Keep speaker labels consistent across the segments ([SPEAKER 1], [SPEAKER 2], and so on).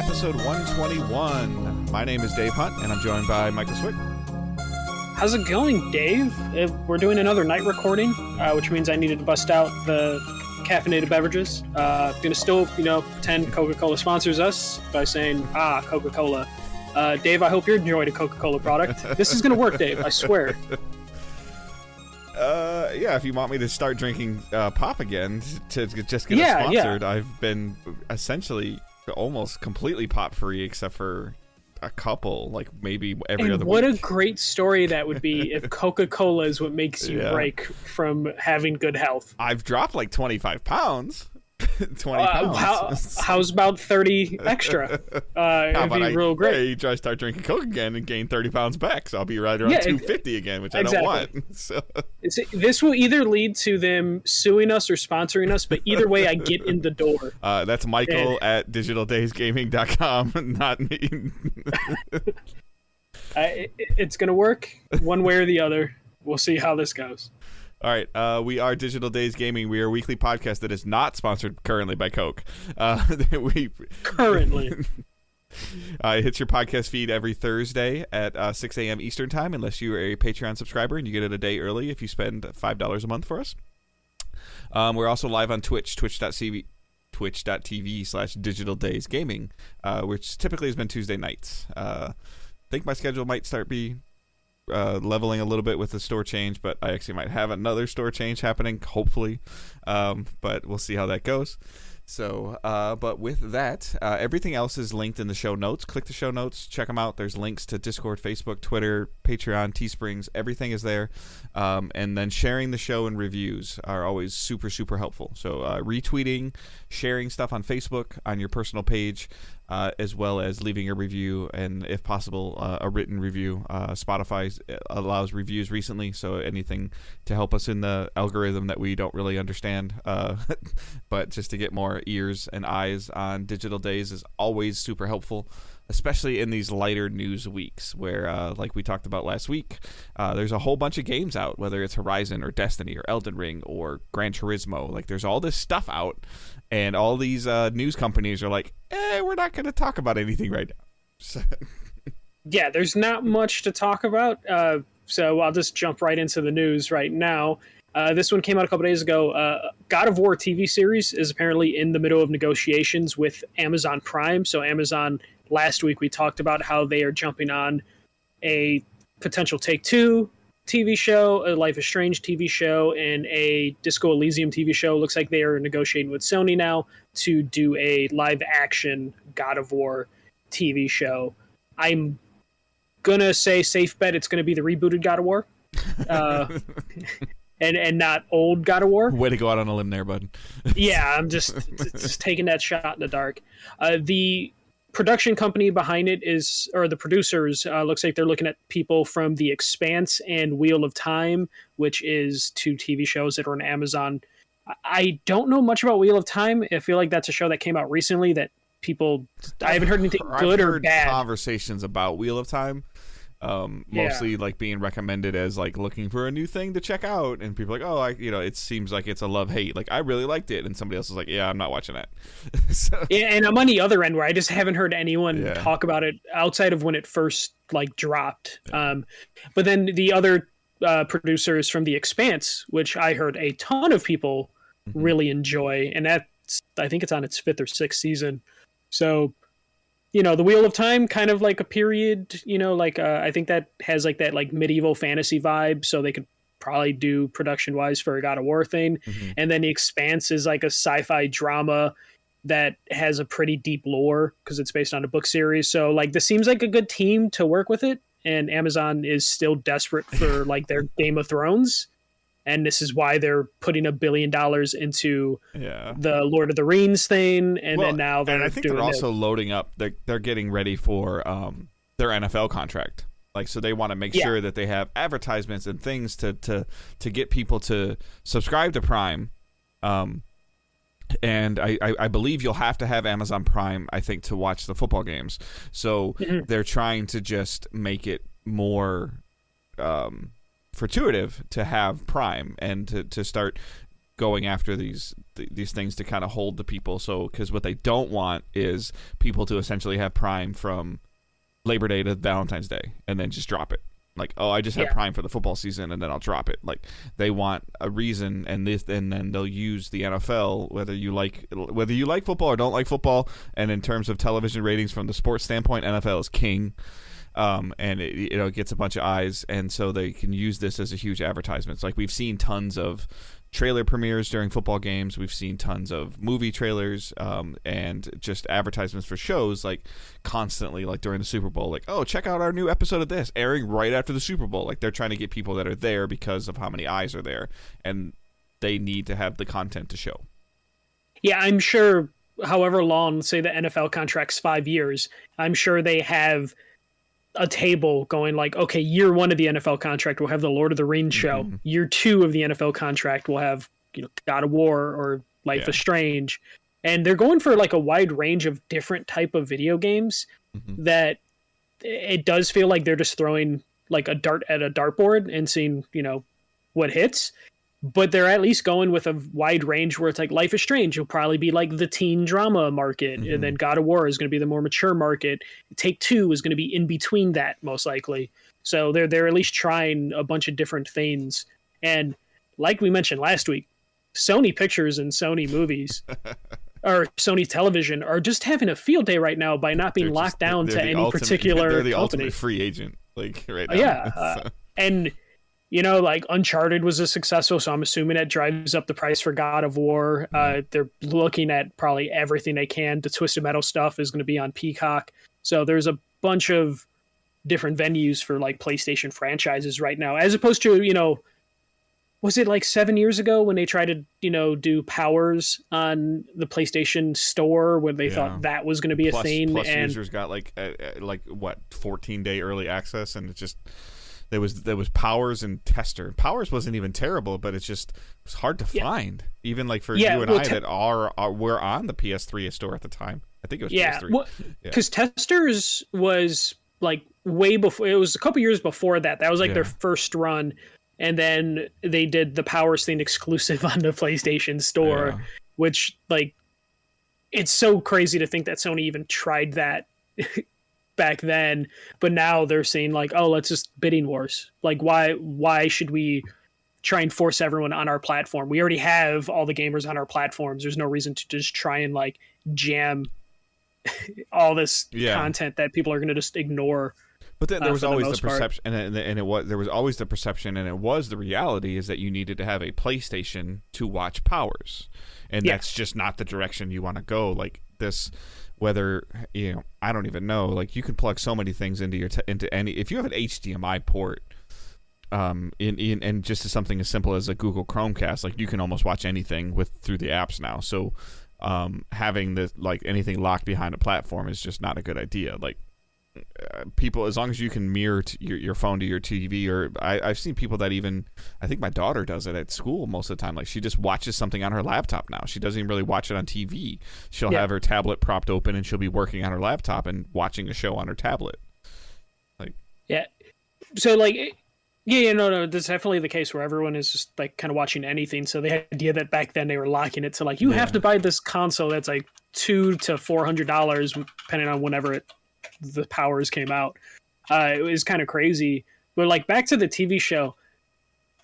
[SPEAKER 1] episode 121. My name is Dave Hunt, and I'm joined by Michael Swick.
[SPEAKER 2] How's it going, Dave? We're doing another night recording, which means I needed to bust out the caffeinated beverages. Gonna still, pretend Coca-Cola sponsors us by saying, Coca-Cola. Dave, I hope you enjoyed a Coca-Cola product. This is gonna work, Dave, I swear.
[SPEAKER 1] Yeah, if you want me to start drinking pop again to just get us sponsored, yeah. I've been essentially almost completely pop free except for a couple, like maybe every other
[SPEAKER 2] week. What a
[SPEAKER 1] week.
[SPEAKER 2] great story that would be if Coca-Cola is what makes you break from having good health.
[SPEAKER 1] I've dropped like 25 pounds. 20 pounds.
[SPEAKER 2] How's about 30 extra? It'd be real great.
[SPEAKER 1] I start drinking Coke again and gain 30 pounds back, so I'll be right around 250 again, which I don't want. So.
[SPEAKER 2] This will either lead to them suing us or sponsoring us, but either way, I get in the door.
[SPEAKER 1] That's Michael at digitaldaysgaming.com, not me.
[SPEAKER 2] It's going to work one way or the other. We'll see how this goes.
[SPEAKER 1] All right, we are Digital Days Gaming. We are a weekly podcast that is not sponsored currently by Coke.
[SPEAKER 2] Currently.
[SPEAKER 1] It hits your podcast feed every Thursday at 6 a.m. Eastern Time, unless you are a Patreon subscriber, and you get it a day early if you spend $5 a month for us. We're also live on Twitch, twitch.tv/Digital Days Gaming, which typically has been Tuesday nights. I think my schedule might start leveling a little bit with the store change, but I actually might have another store change happening, hopefully, but we'll see how that goes. So but with that, everything else is linked in the show notes. Click the show notes, check them out. There's links to Discord, Facebook, Twitter, Patreon, Teesprings. Everything is there, and then sharing the show and reviews are always super helpful. So retweeting, sharing stuff on Facebook on your personal page, as well as leaving a review, and if possible, a written review. Spotify allows reviews recently, so anything to help us in the algorithm that we don't really understand, but just to get more ears and eyes on Digital Days is always super helpful, especially in these lighter news weeks where, like we talked about last week, there's a whole bunch of games out, whether it's Horizon or Destiny or Elden Ring or Gran Turismo. Like, there's all this stuff out, and all these news companies are like, we're not going to talk about anything right now. So.
[SPEAKER 2] Yeah, there's not much to talk about, so I'll just jump right into the news right now. This one came out a couple days ago. God of War TV series is apparently in the middle of negotiations with Amazon Prime. So Amazon, last week we talked about how they are jumping on a potential Take-Two TV show, a Life is Strange TV show, and a Disco Elysium TV show. Looks like they are negotiating with Sony now to do a live-action God of War TV show. I'm gonna say safe bet it's gonna be the rebooted God of War. And not old God of War.
[SPEAKER 1] Way to go out on a limb there, bud.
[SPEAKER 2] Yeah, I'm just taking that shot in the dark. The production company behind it or the producers, looks like they're looking at people from The Expanse and Wheel of Time, which is two TV shows that are on Amazon. I don't know much about Wheel of Time. I feel like that's a show that came out recently that I haven't heard anything good or bad.
[SPEAKER 1] Conversations about Wheel of Time. Mostly like being recommended as like looking for a new thing to check out, and people are like, it seems like it's a love-hate. Like, I really liked it, and somebody else is like, yeah, I'm not watching that. So.
[SPEAKER 2] Yeah, and I'm on the other end where I just haven't heard anyone talk about it outside of when it first dropped. Yeah. But then the other producers from The Expanse, which I heard a ton of people really enjoy, and I think it's on its 5th or 6th season. So. The Wheel of Time, kind of like a period, I think that has that medieval fantasy vibe, so they could probably do production-wise for a God of War thing. Mm-hmm. And then The Expanse is like a sci-fi drama that has a pretty deep lore because it's based on a book series. So this seems like a good team to work with it, and Amazon is still desperate for their Game of Thrones. And this is why they're putting $1 billion into the Lord of the Rings thing, and now they're.
[SPEAKER 1] And I think they're also loading up. They're getting ready for their NFL contract. So they want to make sure that they have advertisements and things to get people to subscribe to Prime. And I believe you'll have to have Amazon Prime, I think, to watch the football games. So they're trying to just make it more fortuitive to have Prime and to start going after these things to kind of hold the people. So because what they don't want is people to essentially have Prime from Labor Day to Valentine's Day and then just drop it. Like, oh, I just have Prime for the football season and then I'll drop it. Like, they want a reason, and then they'll use the NFL, whether you like football or don't like football. And in terms of television ratings from the sports standpoint, NFL is king. And it gets a bunch of eyes, and so they can use this as a huge advertisement. Like, we've seen tons of trailer premieres during football games. We've seen tons of movie trailers, and just advertisements for shows, like, constantly, like during the Super Bowl, like, oh, check out our new episode of this, airing right after the Super Bowl. Like, they're trying to get people that are there because of how many eyes are there, and they need to have the content to show.
[SPEAKER 2] Yeah, I'm sure however long, say the NFL contract's 5 years, I'm sure they have a table going like, okay, year 1 of the NFL contract will have the Lord of the Rings show. Mm-hmm. Year 2 of the NFL contract will have, God of War or Life is Strange. And they're going for like a wide range of different type of video games that it does feel like they're just throwing like a dart at a dartboard and seeing, what hits. But they're at least going with a wide range where it's like Life is Strange will probably be like the teen drama market. And then God of War is going to be the more mature market. Take-Two is going to be in between that, most likely. So they're at least trying a bunch of different things. And like we mentioned last week, Sony Pictures and Sony Movies or Sony Television are just having a field day right now by not being locked down to any particular
[SPEAKER 1] They're the
[SPEAKER 2] company.
[SPEAKER 1] Ultimate free agent, like, right now.
[SPEAKER 2] Yeah. And like Uncharted was a successful, so I'm assuming it drives up the price for God of War. They're looking at probably everything they can. The Twisted Metal stuff is going to be on Peacock. So there's a bunch of different venues for like PlayStation franchises right now, as opposed to, was it like 7 years ago when they tried to, do Powers on the PlayStation Store when they thought that was going to be a thing?
[SPEAKER 1] Plus and users got like 14-day early access, and it just... There was Powers and Tester. Powers wasn't even terrible, but it was hard to find. Even like for you and I that were on the PS3 store at the time. I think it was PS3.
[SPEAKER 2] Because Testers was like way before. It was a couple years before that. That was like their first run, and then they did the Powers thing exclusive on the PlayStation Store, which like it's so crazy to think that Sony even tried that. Back then, but now they're saying like, oh, let's just bidding wars. Like, why should we try and force everyone on our platform? We already have all the gamers on our platforms. There's no reason to just try and like jam all this content that people are going to just ignore.
[SPEAKER 1] But then there was always the perception, and there was always the perception, and it was the reality, is that you needed to have a PlayStation to watch Powers, and that's just not the direction you want to go. Like this. Whether I don't even know. Like, you can plug so many things into into any. If you have an HDMI port, and just something as simple as a Google Chromecast, like you can almost watch anything through the apps now. So, having anything locked behind a platform is just not a good idea. Like, people, as long as you can mirror your phone to your TV, or I've seen people that even, I think my daughter does it at school most of the time. Like, she just watches something on her laptop now. She doesn't even really watch it on TV. She'll have her tablet propped open and she'll be working on her laptop and watching a show on her tablet.
[SPEAKER 2] So like, no, that's definitely the case where everyone is just like kind of watching anything. So the idea that back then they were locking it to like, you have to buy this console that's like $200 to $400 depending on whenever the Powers came out. It was kind of crazy. But like, back to the TV show,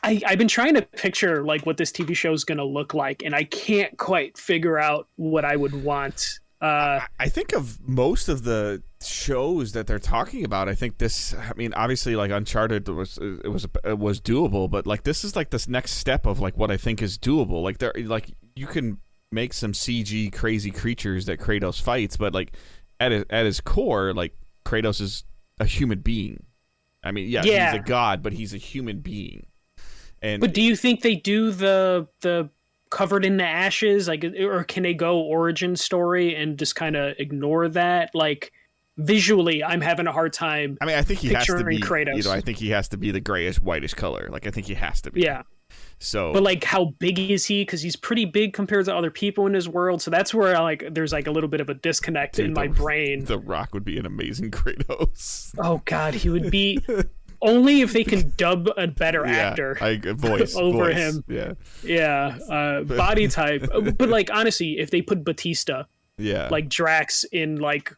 [SPEAKER 2] I've been trying to picture like what this TV show is going to look like, and I can't quite figure out what I would want.
[SPEAKER 1] I think of most of the shows that they're talking about. I think this. I mean, obviously, like Uncharted was doable, but like this is like this next step of like what I think is doable. Like you can make some CG crazy creatures that Kratos fights, but like at his core, like Kratos is a human being. I mean, he's a god, but he's a human being. But do
[SPEAKER 2] you think they do the covered in the ashes, like, or can they go origin story and just kind of ignore that? Like, visually, I'm having a hard time.
[SPEAKER 1] I mean, I think he has to be
[SPEAKER 2] Kratos.
[SPEAKER 1] I think he has to be the grayish, whitish color. Like, I think he has to be.
[SPEAKER 2] Yeah.
[SPEAKER 1] So,
[SPEAKER 2] but like, how big is he? Because he's pretty big compared to other people in his world. So that's where there's like a little bit of a disconnect in my brain.
[SPEAKER 1] The Rock would be an amazing Kratos.
[SPEAKER 2] Oh God, he would be. only if they can dub a better actor
[SPEAKER 1] voice
[SPEAKER 2] over
[SPEAKER 1] voice.
[SPEAKER 2] him.
[SPEAKER 1] Yeah.
[SPEAKER 2] Body type. But like honestly, if they put Batista, like Drax in like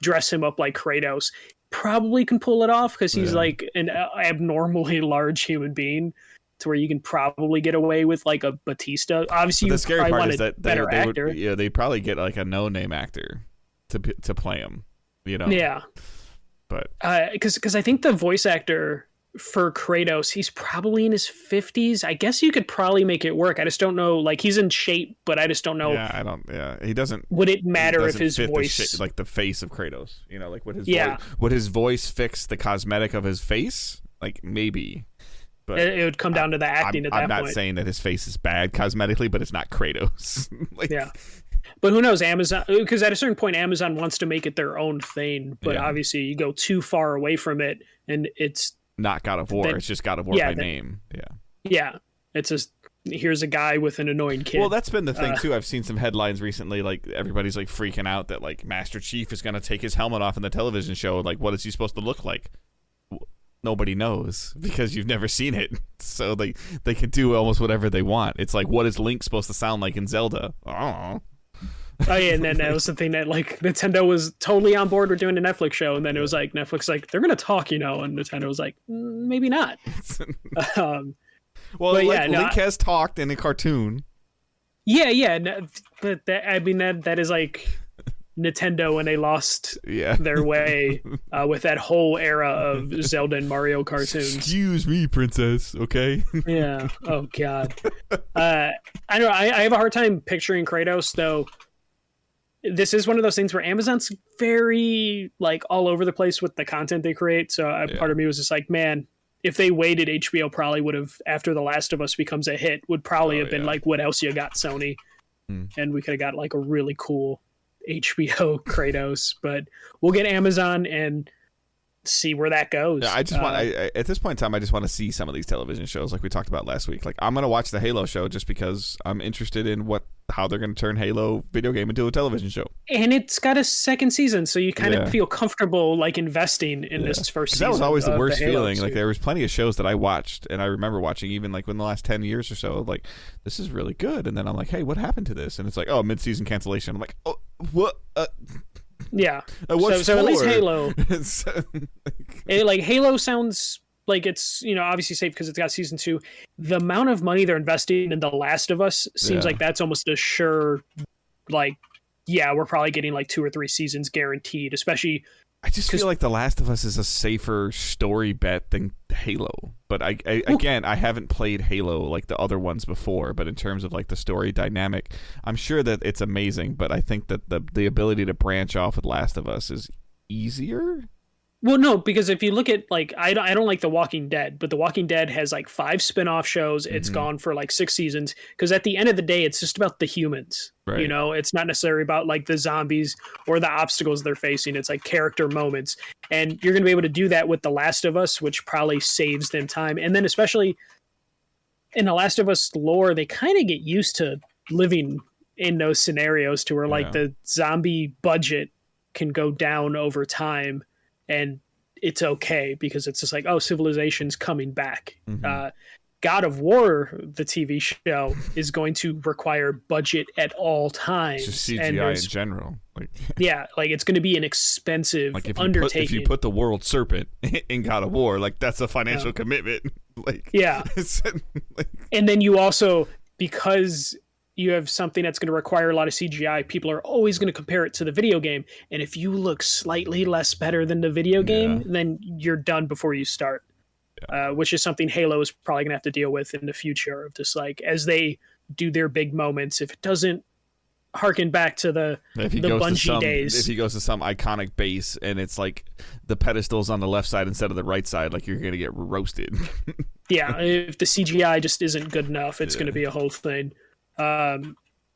[SPEAKER 2] dress him up like Kratos, probably can pull it off because he's like an abnormally large human being. To where you can probably get away with like a Batista. Obviously,
[SPEAKER 1] the scary part is that
[SPEAKER 2] better actor.
[SPEAKER 1] They'd probably get like a no-name actor to play him. You know.
[SPEAKER 2] Yeah.
[SPEAKER 1] But
[SPEAKER 2] because I think the voice actor for Kratos, he's probably in his 50s. I guess you could probably make it work. I just don't know. Like he's in shape, but I just don't know.
[SPEAKER 1] Yeah, I don't. Yeah, he doesn't.
[SPEAKER 2] Would it matter if his voice,
[SPEAKER 1] like the face of Kratos? You know, like would his voice fix the cosmetic of his face? Like maybe. But
[SPEAKER 2] it would come down to the acting at that point.
[SPEAKER 1] I'm not saying that his face is bad cosmetically, but it's not Kratos.
[SPEAKER 2] Yeah. But who knows? Amazon, because at a certain point, Amazon wants to make it their own thing. But obviously, you go too far away from it, and it's
[SPEAKER 1] not God of War. It's just God of War by name.
[SPEAKER 2] Yeah. It's just here's a guy with an annoying kid.
[SPEAKER 1] Well, that's been the thing too. I've seen some headlines recently, like everybody's like freaking out that like Master Chief is going to take his helmet off in the television show. Like, what is he supposed to look like? Nobody knows because you've never seen it, so they can do almost whatever they want. It's like, what is Link supposed to sound like in Zelda? Oh
[SPEAKER 2] yeah, and then that was the thing that like Nintendo was totally on board with doing a Netflix show, and then it was like Netflix like they're gonna talk, and Nintendo was like maybe not.
[SPEAKER 1] Well, Link has talked in a cartoon.
[SPEAKER 2] Yeah, but that is like Nintendo when they lost their way with that whole era of Zelda and Mario cartoons.
[SPEAKER 1] Excuse me, princess. Okay.
[SPEAKER 2] Yeah. Oh God. I know. I have a hard time picturing Kratos though. This is one of those things where Amazon's very like all over the place with the content they create. So part of me was just like, man, if they waited, HBO probably would have, after The Last of Us becomes a hit, would probably have been like, what else you got, Sony? And we could have got like a really cool HBO Kratos, but we'll get Amazon and see where that goes.
[SPEAKER 1] Yeah, I just want at this point in time, I just want to see some of these television shows like we talked about last week. Like I'm going to watch the Halo show just because I'm interested in how they're going to turn Halo video game into a television show.
[SPEAKER 2] And it's got a second season, so you kind of feel comfortable like investing in this first season.
[SPEAKER 1] That was always the worst feeling. Like there was plenty of shows that I watched, and I remember watching even like in the last 10 years or so, like this is really good, and then I'm like, hey, what happened to this? And it's like, oh, mid-season cancellation. I'm like, oh, what?
[SPEAKER 2] Yeah. So at least Halo. Halo sounds like it's obviously safe because it's got season 2. The amount of money they're investing in The Last of Us seems like that's almost a sure. Like, we're probably getting like 2 or 3 seasons guaranteed. Especially,
[SPEAKER 1] I just feel like The Last of Us is a safer story bet than Halo. But again, I haven't played Halo like the other ones before. But in terms of like the story dynamic, I'm sure that it's amazing. But I think that the ability to branch off with Last of Us is easier.
[SPEAKER 2] Well, no, because if you look at like I don't like The Walking Dead, but The Walking Dead has like 5 spin-off shows. It's gone for like 6 seasons because at the end of the day, it's just about the humans. Right. It's not necessarily about like the zombies or the obstacles they're facing. It's like character moments, and you're going to be able to do that with The Last of Us, which probably saves them time. And then especially in The Last of Us lore, they kind of get used to living in those scenarios to where like the zombie budget can go down over time. And it's okay because it's just like, oh, civilization's coming back. God of War, the TV show, is going to require budget at all times.
[SPEAKER 1] Just CGI in general. Like,
[SPEAKER 2] like it's going to be an expensive undertaking.
[SPEAKER 1] If you put the world serpent in God of War, like that's a financial commitment. Like,
[SPEAKER 2] and then you also, because you have something that's going to require a lot of CGI, people are always going to compare it to the video game. And if you look slightly less better than the video game, then you're done before you start, which is something Halo is probably going to have to deal with in the future of just like, as they do their big moments, if it doesn't harken back to the Bungie days.
[SPEAKER 1] If he goes to some iconic base and it's like the pedestal's on the left side instead of the right side, like you're going to get roasted.
[SPEAKER 2] If the CGI just isn't good enough, it's going to be a whole thing. But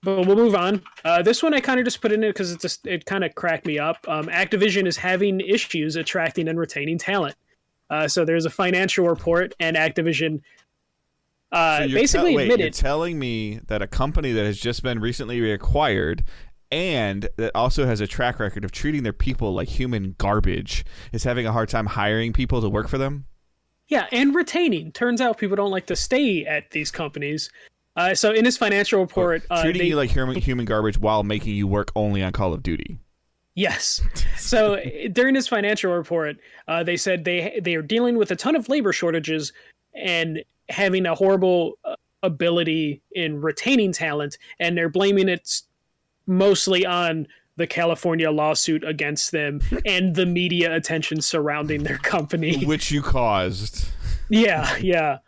[SPEAKER 2] we'll move on. This one I kind of just put in it because it kind of cracked me up. Activision is having issues attracting and retaining talent. So there's a financial report, and Activision basically admitted.
[SPEAKER 1] You're telling me that a company that has just been recently reacquired and that also has a track record of treating their people like human garbage is having a hard time hiring people to work for them?
[SPEAKER 2] Yeah, and retaining. Turns out people don't like to stay at these companies. So in his financial report,
[SPEAKER 1] treating you like human garbage while making you work only on Call of Duty.
[SPEAKER 2] Yes. So during his financial report, they said they are dealing with a ton of labor shortages and having a horrible ability in retaining talent, and they're blaming it mostly on the California lawsuit against them and the media attention surrounding their company,
[SPEAKER 1] which you caused.
[SPEAKER 2] Yeah.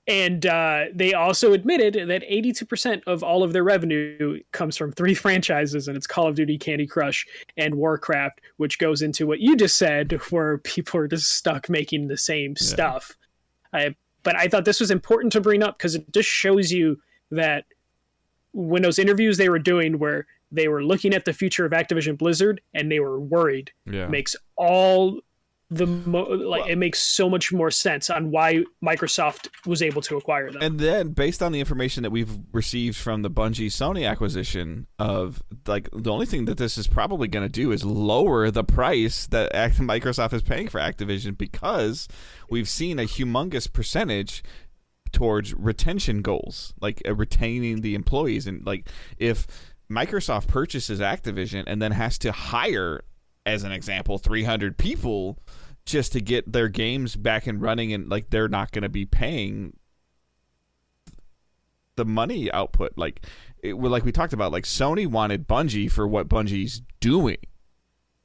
[SPEAKER 2] And they also admitted that 82% of all of their revenue comes from 3 franchises, and it's Call of Duty, Candy Crush, and Warcraft, which goes into what you just said, where people are just stuck making the same stuff. But I thought this was important to bring up because it just shows you that when those interviews they were doing where they were looking at the future of Activision Blizzard and they were worried, makes all it makes so much more sense on why Microsoft was able to acquire them.
[SPEAKER 1] And then based on the information that we've received from the Bungie Sony acquisition of the only thing that this is probably going to do is lower the price that Microsoft is paying for Activision, because we've seen a humongous percentage towards retention goals, like retaining the employees. And like if Microsoft purchases Activision and then has to hire, as an example, 300 people just to get their games back and running, and like they're not going to be paying the money output. Like we talked about, like Sony wanted Bungie for what Bungie's doing.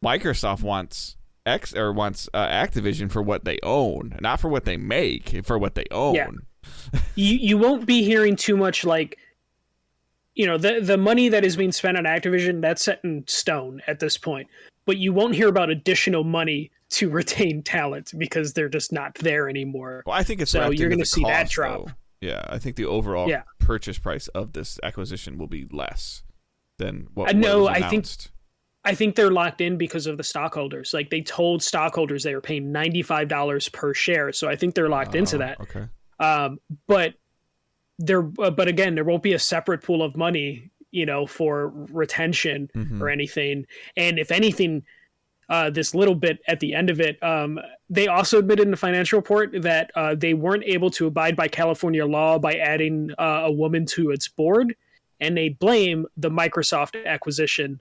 [SPEAKER 1] Microsoft wants Activision for what they own, not for what they make, for what they own.
[SPEAKER 2] Yeah. You won't be hearing too much like, the money that is being spent on Activision, that's set in stone at this point. But you won't hear about additional money to retain talent because they're just not there anymore.
[SPEAKER 1] Well, I think it's
[SPEAKER 2] so you're
[SPEAKER 1] going to
[SPEAKER 2] see
[SPEAKER 1] cost,
[SPEAKER 2] that drop.
[SPEAKER 1] Though. Yeah, I think the overall purchase price of this acquisition will be less than what was announced.
[SPEAKER 2] I think they're locked in because of the stockholders. Like they told stockholders they were paying $95 per share, so I think they're locked into that.
[SPEAKER 1] Okay.
[SPEAKER 2] But again, there won't be a separate pool of money, for retention or anything. And if anything, this little bit at the end of it, they also admitted in the financial report that they weren't able to abide by California law by adding a woman to its board, and they blame the Microsoft acquisition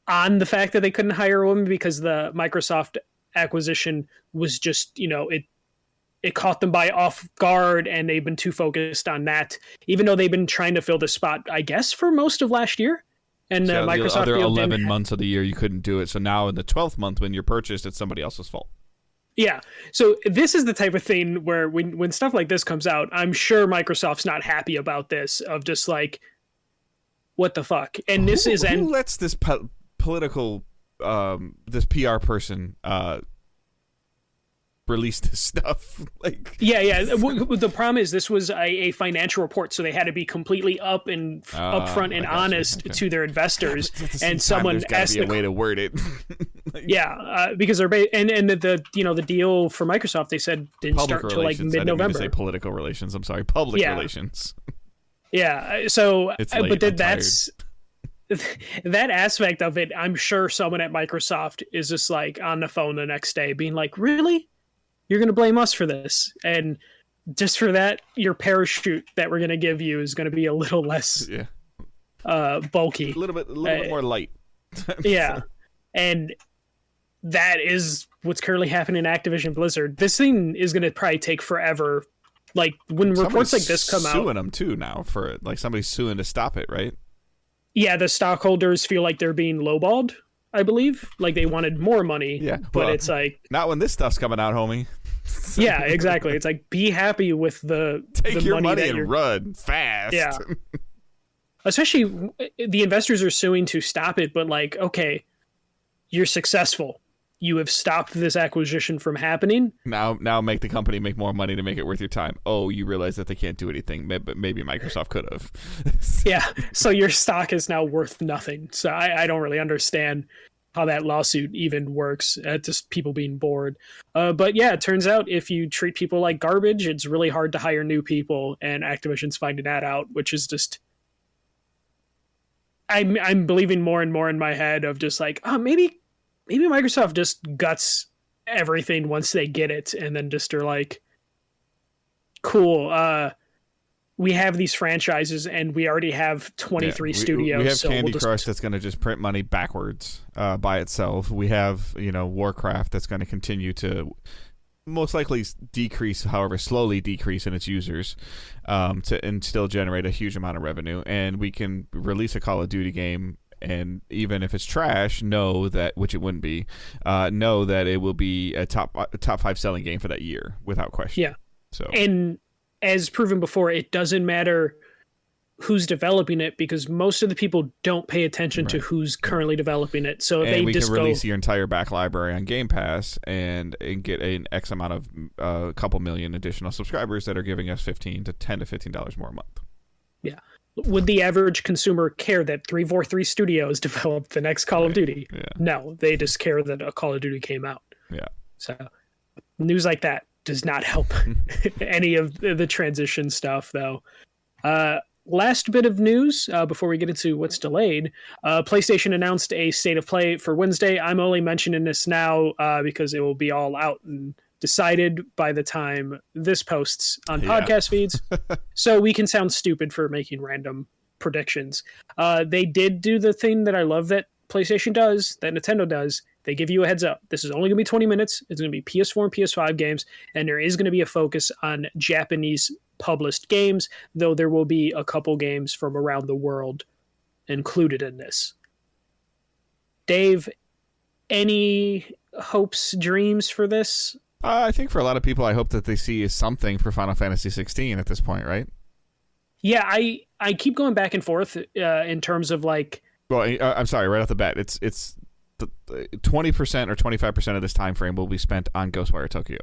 [SPEAKER 2] on the fact that they couldn't hire a woman because the Microsoft acquisition was just, it caught them by off guard, and they've been too focused on that, even though they've been trying to fill the spot, I guess, for most of last year. And Microsoft,
[SPEAKER 1] the other 11 months of the year, you couldn't do it. So now in the 12th month, when you're purchased, it's somebody else's fault.
[SPEAKER 2] Yeah. So this is the type of thing where when stuff like this comes out, I'm sure Microsoft's not happy about this, of just like, what the fuck? And this is...
[SPEAKER 1] Who lets this political, this PR person... release this stuff? Like,
[SPEAKER 2] the problem is this was a financial report, so they had to be completely upfront and honest to their investors.
[SPEAKER 1] And someone asked a way to word it.
[SPEAKER 2] Because they're and the deal for Microsoft, they said didn't start until like mid-November.
[SPEAKER 1] I didn't say political relations. I'm sorry, public relations.
[SPEAKER 2] Yeah. So,
[SPEAKER 1] it's late,
[SPEAKER 2] but then that's that aspect of it. I'm sure someone at Microsoft is just like on the phone the next day, being like, "Really? You're going to blame us for this?" And just for that, your parachute that we're going to give you is going to be a little less bulky.
[SPEAKER 1] A little bit more light.
[SPEAKER 2] Yeah. And that is what's currently happening in Activision Blizzard. This thing is going to probably take forever. Like when reports like this come out.
[SPEAKER 1] Suing them too now for like somebody's suing to stop it, right?
[SPEAKER 2] Yeah, the stockholders feel like they're being lowballed, I believe. Like they wanted more money.
[SPEAKER 1] Yeah.
[SPEAKER 2] But it's like,
[SPEAKER 1] not when this stuff's coming out, homie.
[SPEAKER 2] Yeah, exactly. It's like, be happy with
[SPEAKER 1] take your money
[SPEAKER 2] and
[SPEAKER 1] run fast.
[SPEAKER 2] Yeah. Especially the investors are suing to stop it, but like, okay, you're successful. You have stopped this acquisition from happening.
[SPEAKER 1] Now make the company make more money to make it worth your time. Oh, you realize that they can't do anything, but maybe Microsoft could have.
[SPEAKER 2] Yeah, so your stock is now worth nothing. So I don't really understand how that lawsuit even works. Just people being bored. But yeah, it turns out if you treat people like garbage, it's really hard to hire new people, and Activision's finding that out, which is just... I'm believing more and more in my head of just like, oh, maybe Microsoft just guts everything once they get it, and then just are like, cool, we have these franchises and we already have 23 studios.
[SPEAKER 1] We have
[SPEAKER 2] so
[SPEAKER 1] Candy Crush that's going to just print money backwards by itself. We have, Warcraft that's going to continue to most likely decrease, however slowly decrease in its users, and still generate a huge amount of revenue. And we can release a Call of Duty game, and even if it's trash, know that, which it wouldn't be, know that it will be a top 5 selling game for that year without question.
[SPEAKER 2] Yeah.
[SPEAKER 1] So,
[SPEAKER 2] and as proven before, it doesn't matter who's developing it, because most of the people don't pay attention to who's currently developing it. So if
[SPEAKER 1] and
[SPEAKER 2] they
[SPEAKER 1] we
[SPEAKER 2] just
[SPEAKER 1] can release your entire back library on Game Pass and get an X amount of a couple million additional subscribers that are giving us $10 to $15 more a month.
[SPEAKER 2] Yeah. Would the average consumer care that 343 Studios developed the next Call of Duty?
[SPEAKER 1] Yeah.
[SPEAKER 2] No, they just care that a Call of Duty came out.
[SPEAKER 1] Yeah.
[SPEAKER 2] So news like that does not help any of the transition stuff, though. Last bit of news before we get into what's delayed. PlayStation announced a state of play for Wednesday. I'm only mentioning this now because it will be all out and decided by the time this posts on podcast feeds. So we can sound stupid for making random predictions. They did do the thing that I love that PlayStation does, that Nintendo does. They give you a heads up. This is only going to be 20 minutes. It's going to be PS4 and PS5 games, and there is going to be a focus on Japanese published games, though there will be a couple games from around the world included in this. Dave, any hopes, dreams for this?
[SPEAKER 1] I think for a lot of people, I hope that they see something for Final Fantasy 16 at this point, right?
[SPEAKER 2] Yeah, I keep going back and forth in terms of like...
[SPEAKER 1] Well, I'm sorry, right off the bat, it's 20% or 25% of this time frame will be spent on Ghostwire Tokyo.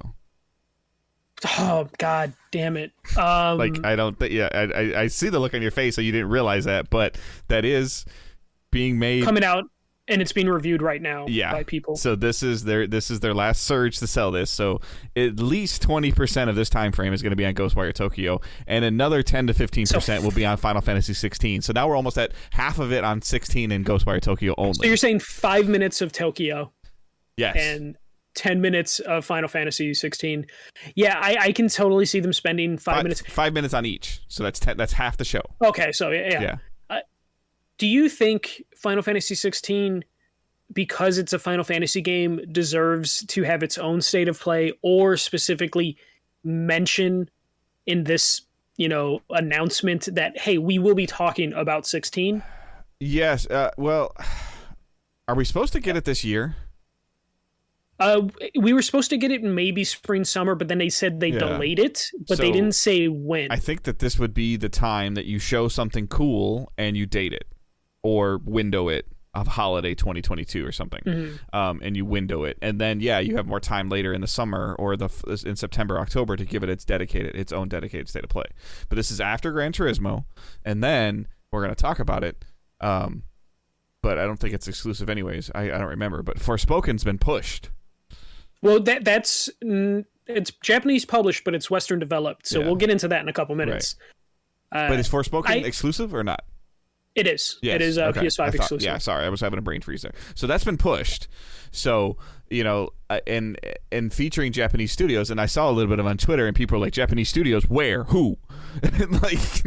[SPEAKER 2] Oh, God damn it.
[SPEAKER 1] I see the look on your face, so you didn't realize that, but that is being made...
[SPEAKER 2] Coming out, and it's being reviewed right now by people.
[SPEAKER 1] So this is their last surge to sell this. So at least 20% of this time frame is going to be on Ghostwire Tokyo, and another 10 to 15% will be on Final Fantasy 16. So now we're almost at half of it on 16 and Ghostwire Tokyo only. So
[SPEAKER 2] you're saying 5 minutes of Tokyo.
[SPEAKER 1] Yes.
[SPEAKER 2] And 10 minutes of Final Fantasy 16. Yeah, I can totally see them spending 5 minutes.
[SPEAKER 1] 5 minutes on each. So that's half the show.
[SPEAKER 2] Okay, so yeah. Do you think Final Fantasy 16, because it's a Final Fantasy game, deserves to have its own state of play, or specifically mention in this, announcement that, hey, we will be talking about 16?
[SPEAKER 1] Yes. Well, are we supposed to get it this year?
[SPEAKER 2] We were supposed to get it in maybe spring, summer, but then they said they delayed it, but they didn't say when.
[SPEAKER 1] I think that this would be the time that you show something cool and you date it, or window it of holiday 2022 or something, and you window it, and then you have more time later in the summer or in September, October to give it its own dedicated state of play. But this is after Gran Turismo, and then we're going to talk about it. But I don't think it's exclusive anyways. I don't remember. But Forspoken's been pushed.
[SPEAKER 2] Well, it's Japanese published, but it's Western developed. So we'll get into that in a couple minutes.
[SPEAKER 1] Right. But is Forspoken exclusive or not?
[SPEAKER 2] It is.
[SPEAKER 1] Yes.
[SPEAKER 2] It is PS5 exclusive.
[SPEAKER 1] Yeah, sorry, I was having a brain freeze there. So that's been pushed. So, and featuring Japanese studios, and I saw a little bit of on Twitter, and people are like, Japanese studios, where? Who?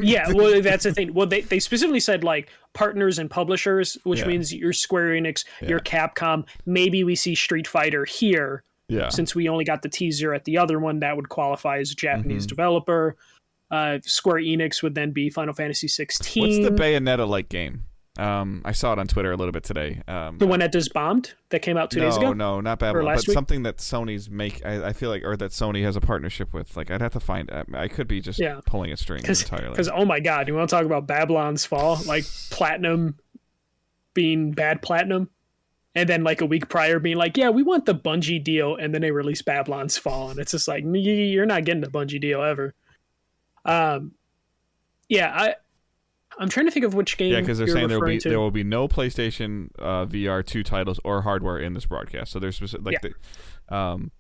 [SPEAKER 2] Yeah, well, that's the thing. Well, they specifically said, like, partners and publishers, which means your Square Enix, your Capcom. Maybe we see Street Fighter here. Yeah. Since we only got the teaser at the other one, that would qualify as a Japanese developer. Square Enix would then be Final Fantasy 16.
[SPEAKER 1] What's the Bayonetta-like game? I saw it on Twitter a little bit today.
[SPEAKER 2] The one that just bombed? That came out 2 days ago?
[SPEAKER 1] No, not Babylon, but something that Sony's I feel like, or that Sony has a partnership with. Like, I'd have to find... I could be just pulling a string entirely.
[SPEAKER 2] Because, oh my god, you want to talk about Babylon's Fall? Like, Platinum being bad Platinum? And then, like, a week prior being like, yeah, we want the Bungie deal, and then they release Babylon's Fall, and it's just like, you're not getting the Bungie deal ever. I'm trying to think of which game. Yeah,
[SPEAKER 1] because they're saying there will be no PlayStation VR 2 titles or hardware in this broadcast. So there's specific,
[SPEAKER 2] and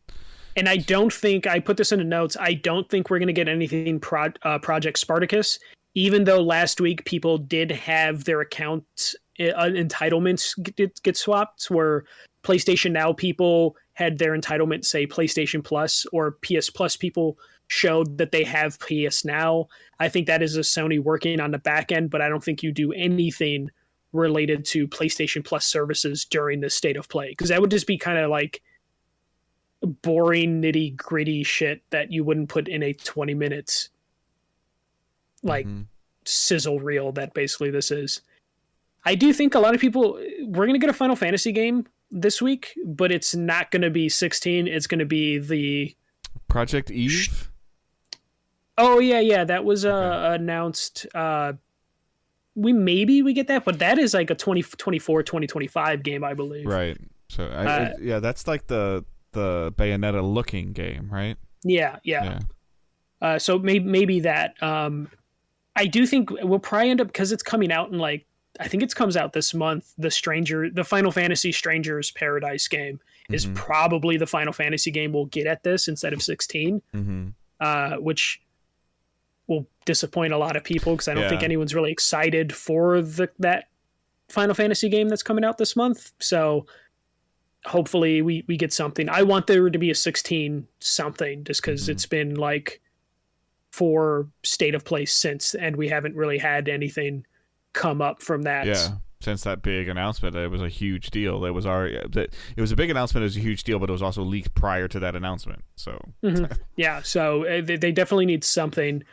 [SPEAKER 2] I don't think, I put this in the notes, I don't think we're going to get anything Project Spartacus, even though last week people did have their accounts entitlements get swapped, where PlayStation Now people had their entitlement say PlayStation Plus or PS Plus people showed that they have PS Now. I think that is a Sony working on the back end, but I don't think you do anything related to PlayStation Plus services during the state of play, because that would just be kind of like boring, nitty gritty shit that you wouldn't put in a 20 minutes like sizzle reel that basically this is. I do think a lot of people, we're going to get a Final Fantasy game this week, but it's not going to be 16. It's going to be the
[SPEAKER 1] Project Eve.
[SPEAKER 2] Oh yeah. That was announced. We get that, but that is like a 2024, 2025 game, I believe.
[SPEAKER 1] Right. So that's like the Bayonetta looking game, right? Yeah.
[SPEAKER 2] So maybe that. I do think we'll probably end up, because it's coming out in like, I think it comes out this month. The Final Fantasy Stranger's Paradise game is probably the Final Fantasy game we'll get at this instead of 16, which will disappoint a lot of people because I don't think anyone's really excited for that Final Fantasy game that's coming out this month. So hopefully we get something. I want there to be a 16 something, just because it's been like 4 state of play since, and we haven't really had anything come up from that.
[SPEAKER 1] Yeah, since that big announcement, it was a huge deal. It was a big announcement. It was a huge deal, but it was also leaked prior to that announcement. So
[SPEAKER 2] yeah, so they definitely need something,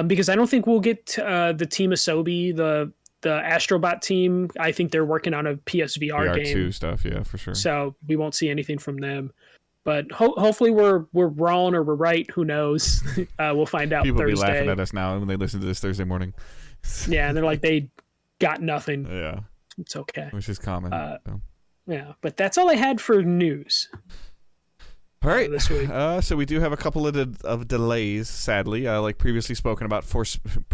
[SPEAKER 2] because I don't think we'll get the Team Asobi, the Astrobot team. I think they're working on a PSVR game.
[SPEAKER 1] VR2 stuff, yeah, for sure.
[SPEAKER 2] So we won't see anything from them. But hopefully we're wrong or we're right. Who knows? We'll find out.
[SPEAKER 1] People
[SPEAKER 2] Thursday.
[SPEAKER 1] Be laughing at us now when they listen to this Thursday morning.
[SPEAKER 2] Yeah, and they're like, they got nothing.
[SPEAKER 1] Yeah,
[SPEAKER 2] it's okay.
[SPEAKER 1] Which is common.
[SPEAKER 2] Yeah, but that's all I had for news.
[SPEAKER 1] All right,
[SPEAKER 2] this week.
[SPEAKER 1] So we do have a couple of delays, sadly. Like previously spoken about, Forspoken.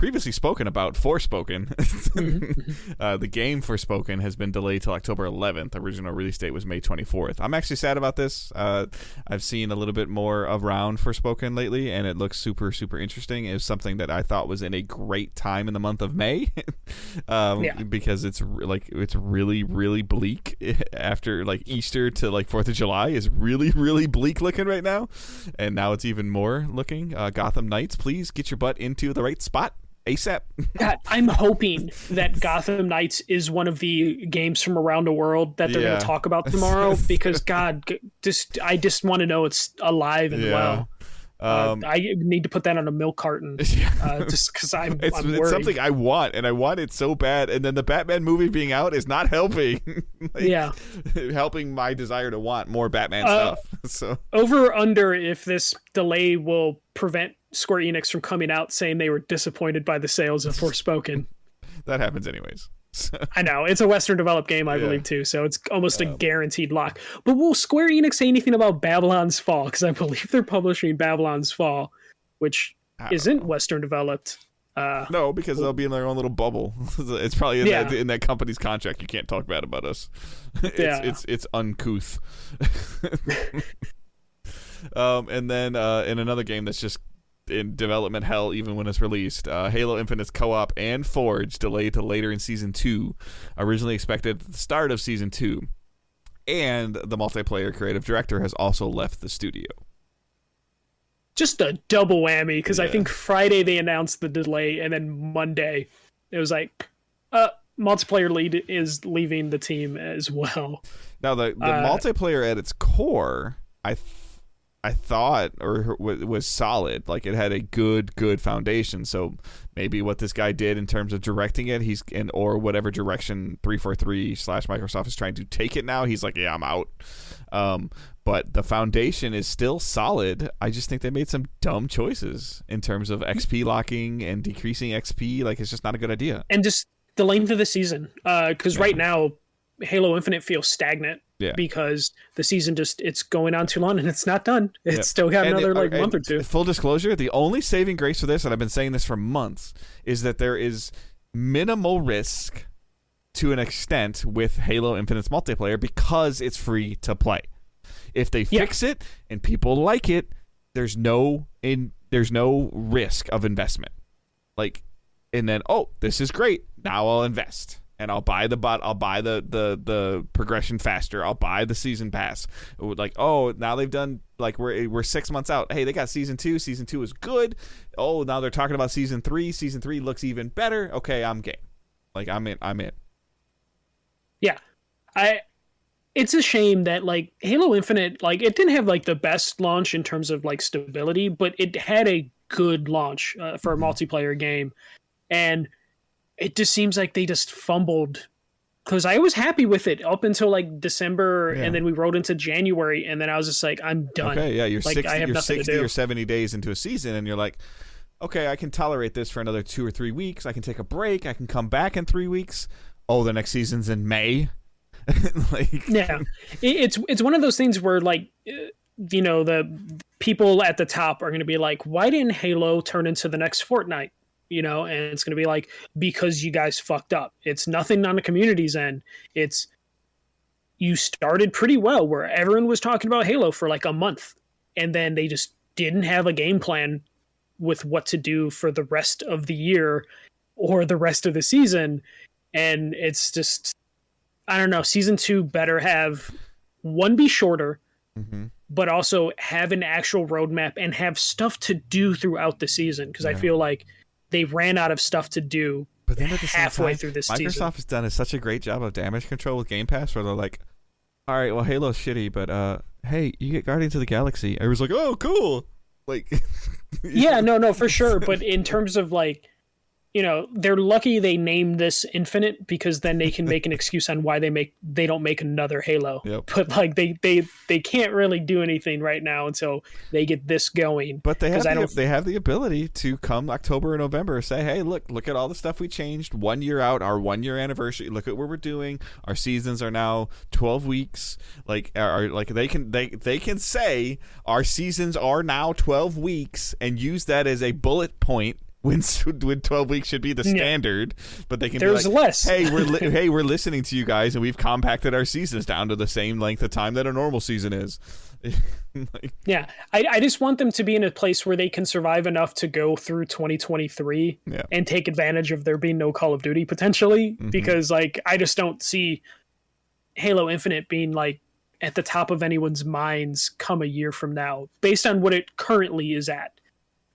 [SPEAKER 1] The game Forspoken has been delayed till October 11th. Original release date was May 24th. I'm actually sad about this. I've seen a little bit more around Forspoken lately, and it looks super, super interesting. It's something that I thought was in a great time in the month of May, because it's really, really bleak. After like Easter to like 4th of July is really, really bleak looking right now, and now it's even more looking. Gotham Knights, please get your butt into the right spot ASAP.
[SPEAKER 2] God, I'm hoping that Gotham Knights is one of the games from around the world that they're going to talk about tomorrow, because God, I just want to know it's alive and well. I need to put that on a milk carton, just because I'm
[SPEAKER 1] it's
[SPEAKER 2] worried.
[SPEAKER 1] Something I want, and I want it so bad, and then the Batman movie being out is not helping. Helping my desire to want more Batman stuff. So
[SPEAKER 2] over under if this delay will prevent Square Enix from coming out saying they were disappointed by the sales of Forspoken.
[SPEAKER 1] That happens anyways.
[SPEAKER 2] I know it's a Western developed game, I believe too, so it's almost a guaranteed lock. But will Square Enix say anything about Babylon's Fall? Because I believe they're publishing Babylon's Fall, which isn't Western developed.
[SPEAKER 1] No, because they'll be in their own little bubble. It's probably in that company's contract. You can't talk bad about us. It's uncouth. And then in another game that's just in development hell even when it's released, Halo Infinite's co-op and Forge delayed to later in Season 2, originally expected at the start of Season 2, and the multiplayer creative director has also left the studio.
[SPEAKER 2] Just a double whammy, because I think Friday they announced the delay, and then Monday it was like, multiplayer lead is leaving the team as well.
[SPEAKER 1] Now the multiplayer at its core, I thought was solid. Like it had a good foundation. So maybe what this guy did in terms of directing it, or whatever direction 343/Microsoft is trying to take it now, he's like, yeah, I'm out. But the foundation is still solid. I just think they made some dumb choices in terms of XP locking and decreasing XP. Like it's just not a good idea.
[SPEAKER 2] And just the length of the season, because right now Halo Infinite feels stagnant. Yeah. Because the season it's going on too long and it's not done. It's still got another month or two.
[SPEAKER 1] Full disclosure, the only saving grace for this, and I've been saying this for months, is that there is minimal risk to an extent with Halo Infinite's multiplayer because it's free to play. If they fix it and people like it, there's no risk of investment. Like, and then this is great. Now I'll invest. and I'll buy the bot. I'll buy the progression faster. I'll buy the season pass. Like, oh, now they've done, like, we're 6 months out. Hey, they got season 2. Season 2 is good. Oh, now they're talking about season 3. Season 3 looks even better. Okay, I'm game. Like, I'm in.
[SPEAKER 2] Yeah, it's a shame that, like, Halo Infinite, like, it didn't have, like, the best launch in terms of, like, stability, but it had a good launch for a multiplayer game, and it just seems like they just fumbled, because I was happy with it up until, like, December, and then we rolled into January, and then I was just like, I'm done.
[SPEAKER 1] Okay, yeah, you're
[SPEAKER 2] like,
[SPEAKER 1] 60 or 70 days into a season, and you're like, okay, I can tolerate this for another 2 or 3 weeks. I can take a break. I can come back in 3 weeks. Oh, the next season's in May. Like,
[SPEAKER 2] yeah, it's one of those things where, like, you know, the people at the top are going to be like, why didn't Halo turn into the next Fortnite? You know, and it's going to be like, because you guys fucked up. It's nothing on the community's end. It's, you started pretty well where everyone was talking about Halo for like a month, and then they just didn't have a game plan with what to do for the rest of the year or the rest of the season. And it's just, I don't know, season 2 better have, one, be shorter, but also have an actual roadmap and have stuff to do throughout the season. Because I feel like they ran out of stuff to do, but then at the halfway through this season.
[SPEAKER 1] Microsoft has done such a great job of damage control with Game Pass, where they're like, all right, well, Halo's shitty, but hey, you get Guardians of the Galaxy. I was like, oh, cool. Like,
[SPEAKER 2] yeah, no, for sure. But in terms of, like, you know, they're lucky they named this Infinite, because then they can make an excuse on why they don't make another Halo.
[SPEAKER 1] Yep.
[SPEAKER 2] But, like, they can't really do anything right now until they get this going.
[SPEAKER 1] But they have the ability to come October or November say, hey, look at all the stuff we changed 1 year out, our 1 year anniversary. Look at what we're doing. Our seasons are now 12 weeks. Like, they can say our seasons are now 12 weeks and use that as a bullet point. When 12 weeks should be the standard, but they can
[SPEAKER 2] There's
[SPEAKER 1] be like,
[SPEAKER 2] less.
[SPEAKER 1] hey, we're listening to you guys, and we've compacted our seasons down to the same length of time that a normal season is. Like,
[SPEAKER 2] yeah, I just want them to be in a place where they can survive enough to go through 2023 and take advantage of there being no Call of Duty potentially, because, like, I just don't see Halo Infinite being, like, at the top of anyone's minds come a year from now, based on what it currently is at.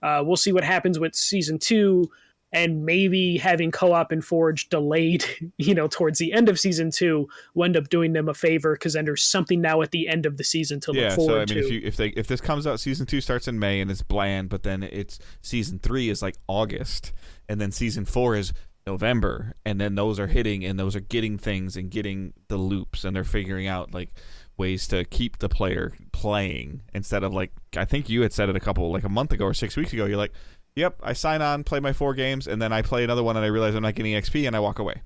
[SPEAKER 2] We'll see what happens with season 2, and maybe having co-op and Forge delayed, you know, towards the end of season 2 will end up doing them a favor, because then there's something now at the end of the season to look forward to.
[SPEAKER 1] If this comes out, season 2 starts in May and it's bland, but then it's season 3 is like August, and then season 4 is November, and then those are hitting, and those are getting things and getting the loops, and they're figuring out, like, ways to keep the player playing, instead of, like, I think you had said it a month ago or 6 weeks ago, you're like, yep, I sign on, play my 4 games, and then I play another one and I realize I'm not getting XP and I walk away.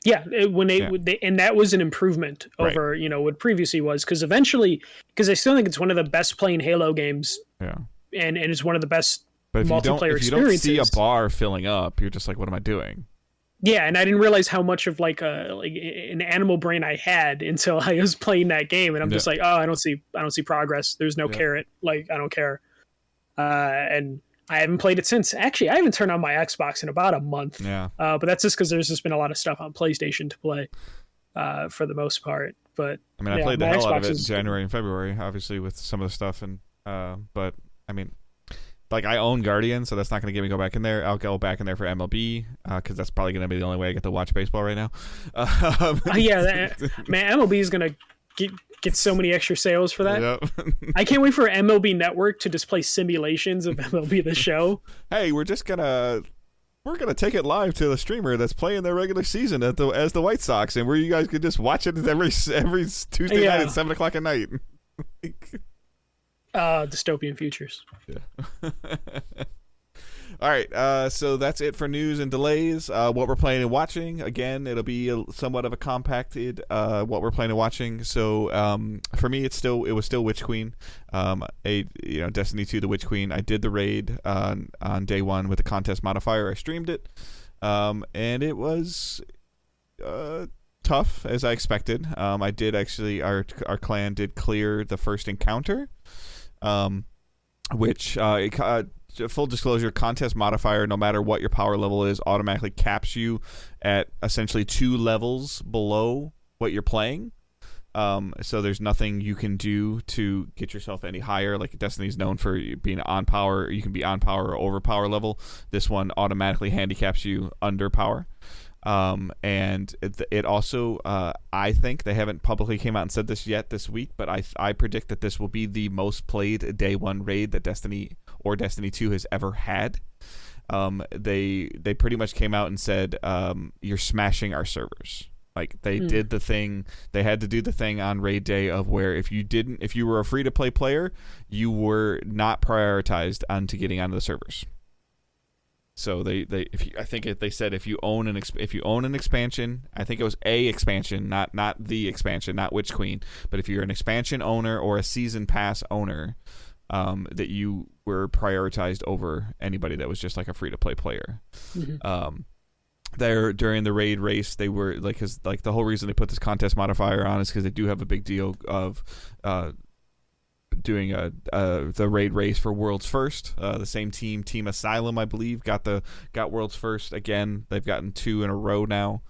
[SPEAKER 2] Yeah, and that was an improvement over, you know, what previously was, because I still think it's one of the best playing Halo games. Yeah. And it's one of the best multiplayer experiences. If you don't see
[SPEAKER 1] a bar filling up, you're just like, what am I doing?
[SPEAKER 2] Yeah, and I didn't realize how much of, like, an animal brain I had until I was playing that game, and I'm just like, oh, I don't see progress. There's no carrot. Like, I don't care. And I haven't played it since. Actually, I haven't turned on my Xbox in about a month. Yeah. But that's just because there's just been a lot of stuff on PlayStation to play, for the most part. But
[SPEAKER 1] I mean, I played the hell out of it in January and February, obviously, with some of the stuff, and but I mean, like, I own Guardian, so that's not going to get me go back in there. I'll go back in there for MLB, because that's probably going to be the only way I get to watch baseball right now.
[SPEAKER 2] Man, MLB is going to get so many extra sales for that.
[SPEAKER 1] Yep.
[SPEAKER 2] I can't wait for MLB Network to just play simulations of MLB The Show.
[SPEAKER 1] Hey, we're gonna take it live to the streamer that's playing their regular season as the White Sox, and where you guys could just watch it every Tuesday night at 7:00 at night.
[SPEAKER 2] Dystopian futures.
[SPEAKER 1] Yeah. All right, so that's it for news and delays. What we're playing and watching, again, it'll be somewhat of a compacted what we're playing and watching. So for me, it was still Witch Queen, Destiny 2, the Witch Queen. I did the raid on day 1 with the contest modifier. I streamed it, and it was tough as I expected. I did actually, our clan did clear the first encounter. Which full disclosure, contest modifier, no matter what your power level is, automatically caps you at essentially 2 levels below what you're playing. So there's nothing you can do to get yourself any higher. Like Destiny's known for being on power. You can be on power or over power level. This one automatically handicaps you under power. And it also, I think they haven't publicly came out and said this yet this week, but I predict that this will be the most played day 1 raid that Destiny or Destiny 2 has ever had. They pretty much came out and said, you're smashing our servers. Like they did the thing, they had to do the thing on raid day of where if you were a free to play player, you were not prioritized onto getting onto the servers. So they said if you own an expansion, I think it was a expansion, not the expansion, not Witch Queen, but if you're an expansion owner or a season pass owner, that you were prioritized over anybody that was just like a free to play player. Mm-hmm. There during the raid race, they were like, cause like the whole reason they put this contest modifier on is because they do have a big deal of doing the raid race for World's First. The same Team Asylum, I believe, got World's First again. They've gotten 2 in a row now.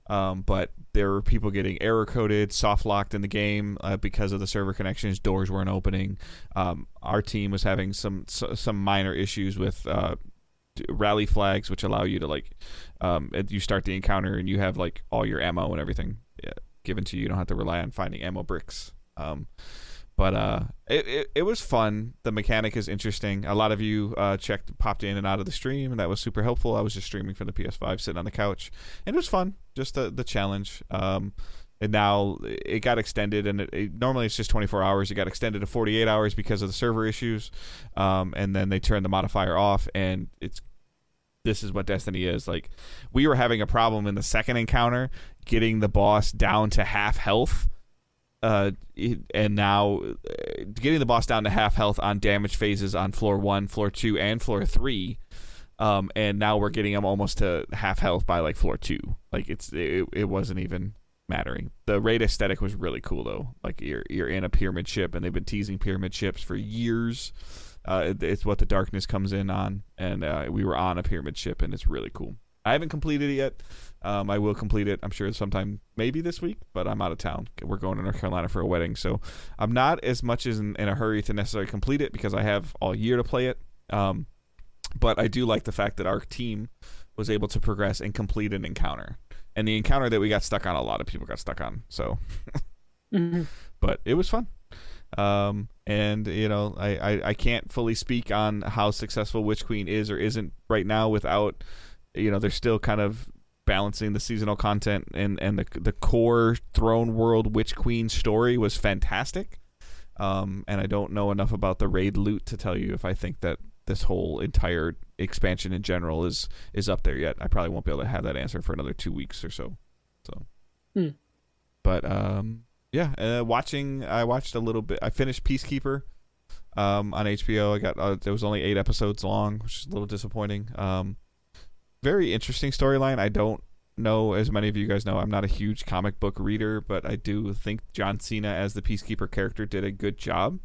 [SPEAKER 1] But there were people getting error coded, soft locked in the game because of the server connections. Doors weren't opening. Our team was having some minor issues with rally flags, which allow you to like you start the encounter and you have like all your ammo and everything given to you. You don't have to rely on finding ammo bricks. But it was fun. The mechanic is interesting. A lot of you popped in and out of the stream, and that was super helpful. I was just streaming from the PS5, sitting on the couch, and it was fun. Just the challenge. And now it got extended, and normally it's just 24 hours. It got extended to 48 hours because of the server issues, and then they turned the modifier off, and this is what Destiny is. Like, we were having a problem in the second encounter getting the boss down to half health. And now getting the boss down to half health on damage phases on floor 1, floor 2, and floor 3, and now we're getting him almost to half health by like floor 2. Like it wasn't even mattering. The raid aesthetic was really cool though. Like you're in a pyramid ship, and they've been teasing pyramid ships for years. It's what the darkness comes in on, and we were on a pyramid ship, and it's really cool. I haven't completed it yet. I will complete it, I'm sure, sometime maybe this week, but I'm out of town. We're going to North Carolina for a wedding, so I'm not as much as in a hurry to necessarily complete it because I have all year to play it. But I do like the fact that our team was able to progress and complete an encounter. And the encounter that we got stuck on, a lot of people got stuck on. So, But it was fun. And you know, I can't fully speak on how successful Witch Queen is or isn't right now without, you know, they're still kind of balancing the seasonal content, and the core Throne World Witch Queen story was fantastic. And I don't know enough about the raid loot to tell you if I think that this whole entire expansion in general is up there yet. I probably won't be able to have that answer for another 2 weeks or so. But yeah, I watched a little bit. I finished Peacekeeper on HBO. I got there was only 8 episodes long, which is a little disappointing. Very interesting storyline. I don't know, as many of you guys know, I'm not a huge comic book reader, but I do think John Cena as the Peacekeeper character did a good job.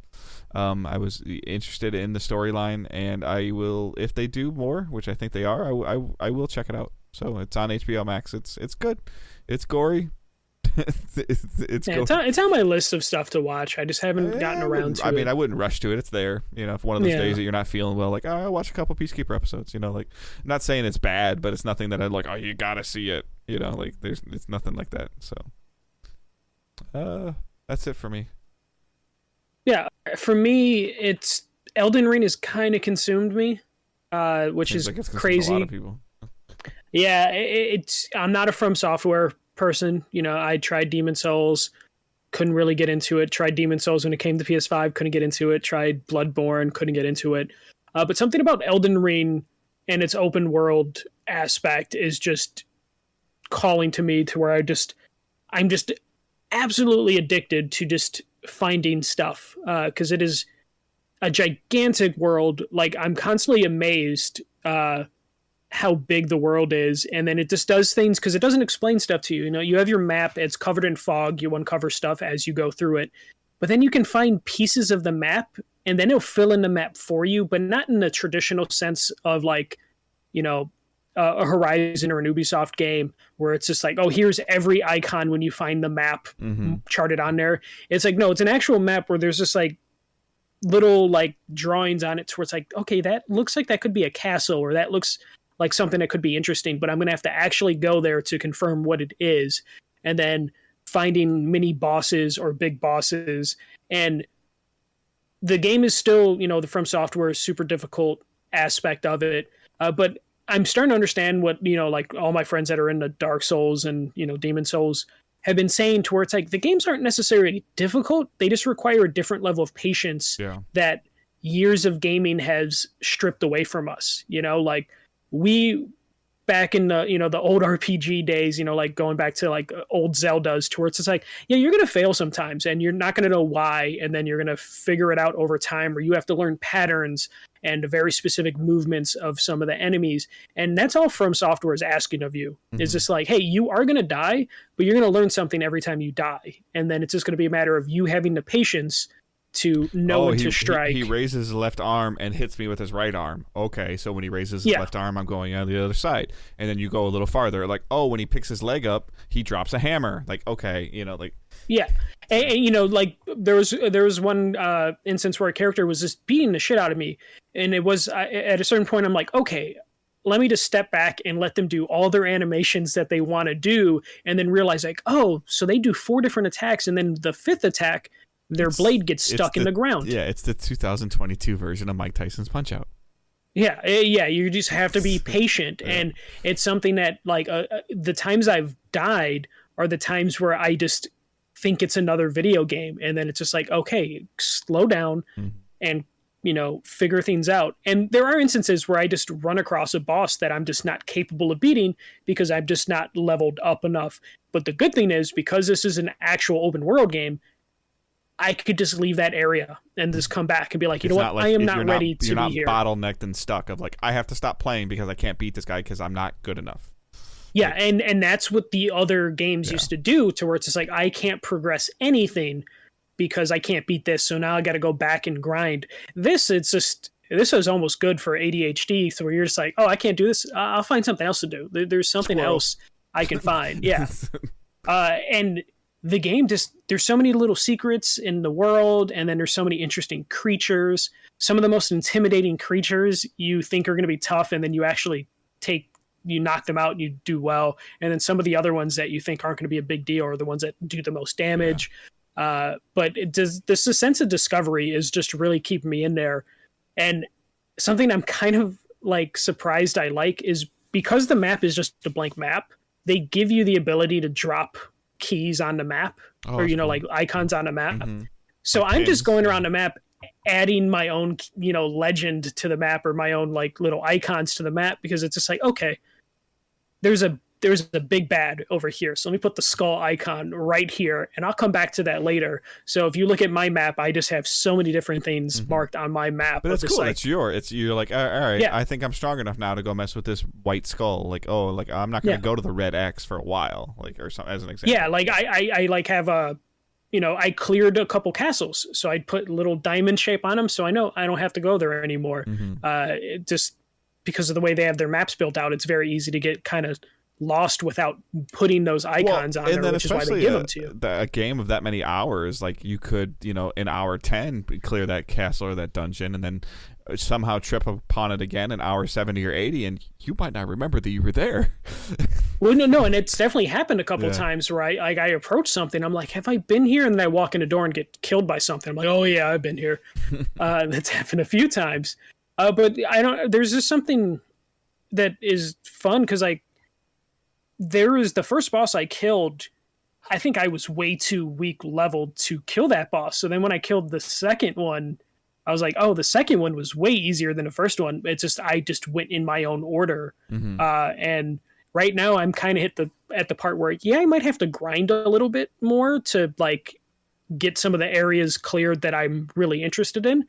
[SPEAKER 1] I was interested in the storyline, and I will, if they do more, which I think they are, I will check it out. So it's on HBO Max. It's good. It's gory.
[SPEAKER 2] It's on my list of stuff to watch. I just haven't gotten around to it.
[SPEAKER 1] I mean, I wouldn't rush to it. It's there. You know, if one of those days that you're not feeling well, like, oh, I'll watch a couple Peacekeeper episodes. You know, like, I'm not saying it's bad, but it's nothing that I'm like, oh, you gotta see it. You know, like, it's nothing like that. So, that's it for me. Yeah,
[SPEAKER 2] for me, it's Elden Ring has kind of consumed me, which is like crazy. A lot of people. Yeah, it's. I'm not a From Software person. You know, I tried Demon Souls, couldn't really get into it. Tried Demon Souls when it came to PS5, couldn't get into it. Tried Bloodborne, couldn't get into it. But something about Elden Ring and its open world aspect is just calling to me, to where I'm just absolutely addicted to just finding stuff, because it is a gigantic world. Like, I'm constantly amazed how big the world is, and then it just does things because it doesn't explain stuff to you. You know, you have your map, it's covered in fog, you uncover stuff as you go through it, but then you can find pieces of the map and then it'll fill in the map for you, but not in the traditional sense of like, you know, a Horizon or an Ubisoft game where it's just like, oh, here's every icon when you find the map charted on there. It's like, no, it's an actual map where there's just like little like drawings on it where it's like, okay, that looks like that could be a castle, or that looks like something that could be interesting, but I'm going to have to actually go there to confirm what it is. And then finding mini bosses or big bosses. And the game is still, you know, the From Software super difficult aspect of it. But I'm starting to understand what, you know, like all my friends that are into Dark Souls and, you know, Demon Souls have been saying, to where it's like the games aren't necessarily difficult. They just require a different level of patience that years of gaming has stripped away from us. You know, like we back in the, you know, the old RPG days, you know, like going back to like old Zeldas, to where it's just like, yeah, you're going to fail sometimes and you're not going to know why. And then you're going to figure it out over time, or you have to learn patterns and very specific movements of some of the enemies. And that's all From Software is asking of you. It's just like, hey, you are going to die, but you're going to learn something every time you die. And then it's just going to be a matter of you having the patience to know when to strike.
[SPEAKER 1] He raises his left arm and hits me with his right arm. Okay, so when he raises his left arm, I'm going on the other side. And then you go a little farther. Like, oh, when he picks his leg up, he drops a hammer. Like, okay, you know, like...
[SPEAKER 2] Yeah. And you know, like there was one instance where a character was just beating the shit out of me. And it was at a certain point, I'm like, okay, let me just step back and let them do all their animations that they want to do. And then realize like, oh, so they do 4 different attacks. And then the 5th attack, their blade gets stuck in the ground.
[SPEAKER 1] Yeah, it's the 2022 version of Mike Tyson's Punch-Out.
[SPEAKER 2] Yeah, you just have to be patient. And it's something that, like, the times I've died are the times where I just think it's another video game. And then it's just like, okay, slow down and, you know, figure things out. And there are instances where I just run across a boss that I'm just not capable of beating because I'm just not leveled up enough. But the good thing is, because this is an actual open world game, I could just leave that area and just come back and be like, you know what, like, I am not ready to be here.
[SPEAKER 1] You're not bottlenecked and stuck of like, I have to stop playing because I can't beat this guy because I'm not good enough.
[SPEAKER 2] Yeah, like, and that's what the other games used to do, to where it's just like, I can't progress anything because I can't beat this, so now I got to go back and grind. This is almost good for ADHD, so where you're just like, oh, I can't do this, I'll find something else to do. There's something else I can find. Yeah. And the game just, there's so many little secrets in the world, and then there's so many interesting creatures. Some of the most intimidating creatures you think are going to be tough, and then you actually you knock them out and you do well. And then some of the other ones that you think aren't going to be a big deal are the ones that do the most damage. But it does, this sense of discovery is just really keeping me in there. And something I'm kind of like surprised I like is, because the map is just a blank map, they give you the ability to drop keys on the map, or, you know, cool, like icons on the map. So like I'm just going around the map adding my own, you know, legend to the map, or my own like little icons to the map, because it's just like, okay, there's a big bad over here, so let me put the skull icon right here, and I'll come back to that later. So if you look at my map, I just have so many different things marked on my map.
[SPEAKER 1] But it's cool.
[SPEAKER 2] Like,
[SPEAKER 1] you're like, all right, I think I'm strong enough now to go mess with this white skull. Like, oh, like I'm not going to go to the red X for a while, like, or something, as an example.
[SPEAKER 2] Yeah, like I like have a, you know, I cleared a couple castles, so I'd put little diamond shape on them, so I know I don't have to go there anymore. Just because of the way they have their maps built out, it's very easy to get kind of lost without putting those icons on there, which is why they give them to you.
[SPEAKER 1] A game of that many hours, like you could, you know, in hour 10 clear that castle or that dungeon, and then somehow trip upon it again in hour 70 or 80, and you might not remember that you were there.
[SPEAKER 2] Well, no, and it's definitely happened a couple times where I approach something, I'm like, have I been here? And then I walk in the door and get killed by something. I'm like, oh yeah, I've been here. That's happened a few times. But there's just something that is fun, because like, there is the first boss I killed, I think I was way too weak leveled to kill that boss. So then when I killed the second one, I was like, oh, the second one was way easier than the first one. It's just, I just went in my own order. And right now I'm kind of at the part where, I might have to grind a little bit more to like get some of the areas cleared that I'm really interested in.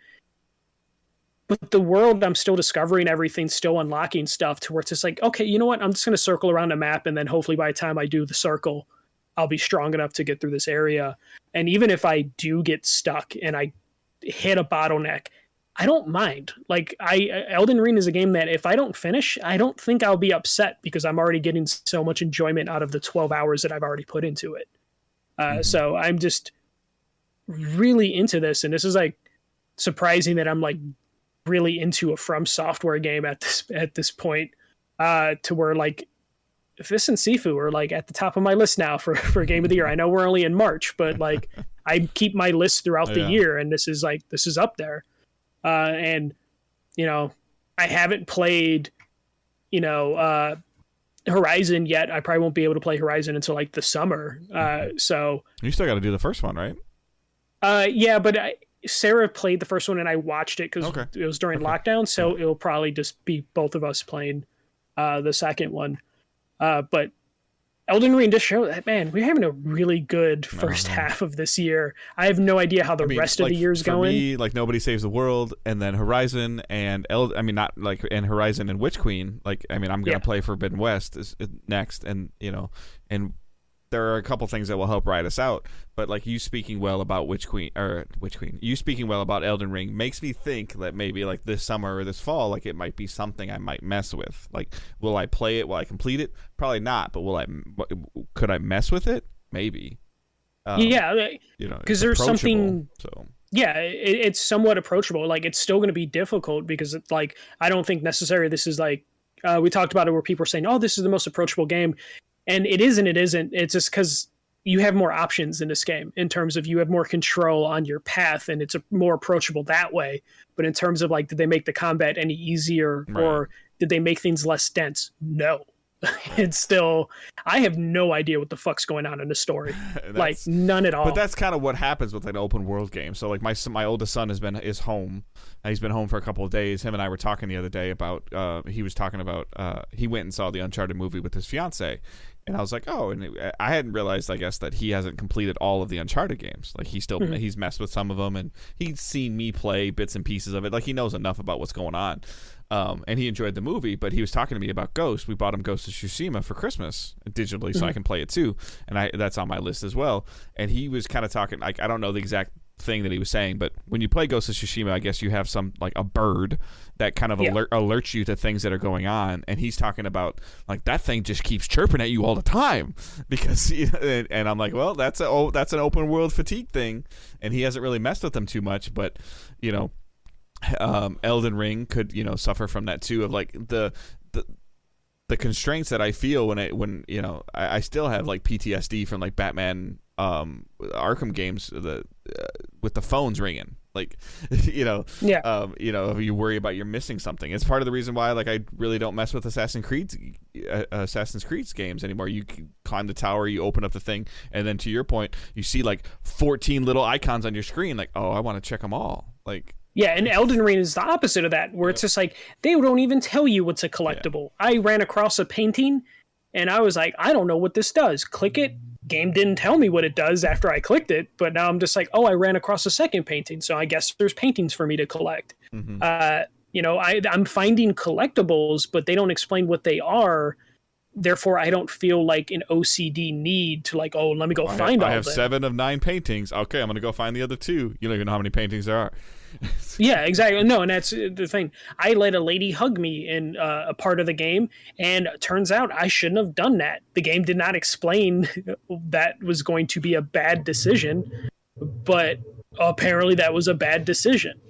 [SPEAKER 2] But the world, I'm still discovering everything, still unlocking stuff, to where it's just like, okay, you know what? I'm just going to circle around the map, and then hopefully by the time I do the circle, I'll be strong enough to get through this area. And even if I do get stuck and I hit a bottleneck, I don't mind. Like Elden Ring is a game that if I don't finish, I don't think I'll be upset because I'm already getting so much enjoyment out of the 12 hours that I've already put into it. So I'm just really into this, and this is like surprising that I'm like really into a From Software game at this point, to where like this and Sifu are like at the top of my list now for game of the year. I know we're only in March, but like I keep my list throughout the year, and this is up there. And you know, I haven't played, Horizon yet. I probably won't be able to play Horizon until like the summer. So
[SPEAKER 1] you still got to do the first one, right?
[SPEAKER 2] Yeah, but Sarah played the first one and I watched it because it was during lockdown. So it'll probably just be both of us playing the second one. But Elden Ring just showed that, man, we're having a really good first half of this year. I have no idea how the rest of the year's going.
[SPEAKER 1] For me, like Nobody Saves the World, and then Horizon and Horizon and Witch Queen. Like, I mean, I'm gonna play Forbidden West next, and and there are a couple things that will help ride us out. But like you speaking well about you speaking well about Elden Ring makes me think that maybe like this summer or this fall, like it might be something I might mess with. Like, will I play it? Will I complete it? Probably not. But could I mess with it? Maybe.
[SPEAKER 2] Because there's something. So. Yeah, it's somewhat approachable. Like, it's still going to be difficult because it's like I don't think necessarily this is like we talked about it where people are saying, "Oh, this is the most approachable game." And it is and it isn't. It's just because you have more options in this game in terms of you have more control on your path, and it's more approachable that way. But in terms of like, did they make the combat any easier, or did they make things less dense? No. It's still, I have no idea what the fuck's going on in the story. Like, none at all.
[SPEAKER 1] But that's kind of what happens with an open world game. So like my oldest son is home. He's been home for a couple of days. Him and I were talking the other day about he went and saw the Uncharted movie with his fiance. And I was like, oh, and I hadn't realized, I guess, that he hasn't completed all of the Uncharted games. Like, he's messed with some of them, and he's seen me play bits and pieces of it. Like, he knows enough about what's going on. And he enjoyed the movie, but he was talking to me about Ghost. We bought him Ghost of Tsushima for Christmas digitally, so I can play it too. And that's on my list as well. And he was kind of talking, like, I don't know the exact thing that he was saying, but when you play Ghost of Tsushima, I guess you have some, like, a bird that kind of alerts you to things that are going on. And he's talking about, like, that thing just keeps chirping at you all the time because and I'm like, well, that's an open world fatigue thing, and he hasn't really messed with them too much, but Elden Ring could suffer from that too, of like the constraints that I feel when I still have like PTSD from like Batman Arkham games with the phones ringing, like you worry about you're missing something. It's part of the reason why like I really don't mess with Assassin's Creed games anymore. You climb the tower, you open up the thing, and then to your point, you see like 14 little icons on your screen, like, oh, I want to check them all, like.
[SPEAKER 2] Yeah, and Elden Ring is the opposite of that, where it's just like, they don't even tell you what's a collectible. Yeah. I ran across a painting, and I was like, I don't know what this does. Click it. Game didn't tell me what it does after I clicked it, but now I'm just like, oh, I ran across a second painting, so I guess there's paintings for me to collect. Mm-hmm. I'm finding collectibles, but they don't explain what they are. Therefore, I don't feel like an OCD need to like, oh, let me go find all of them. I have
[SPEAKER 1] 7 of 9 paintings. Okay, I'm going to go find the other 2. You don't even know how many paintings there are.
[SPEAKER 2] Yeah, exactly. No, and that's the thing. I let a lady hug me in a part of the game, and it turns out I shouldn't have done that. The game did not explain that was going to be a bad decision, but apparently that was a bad decision.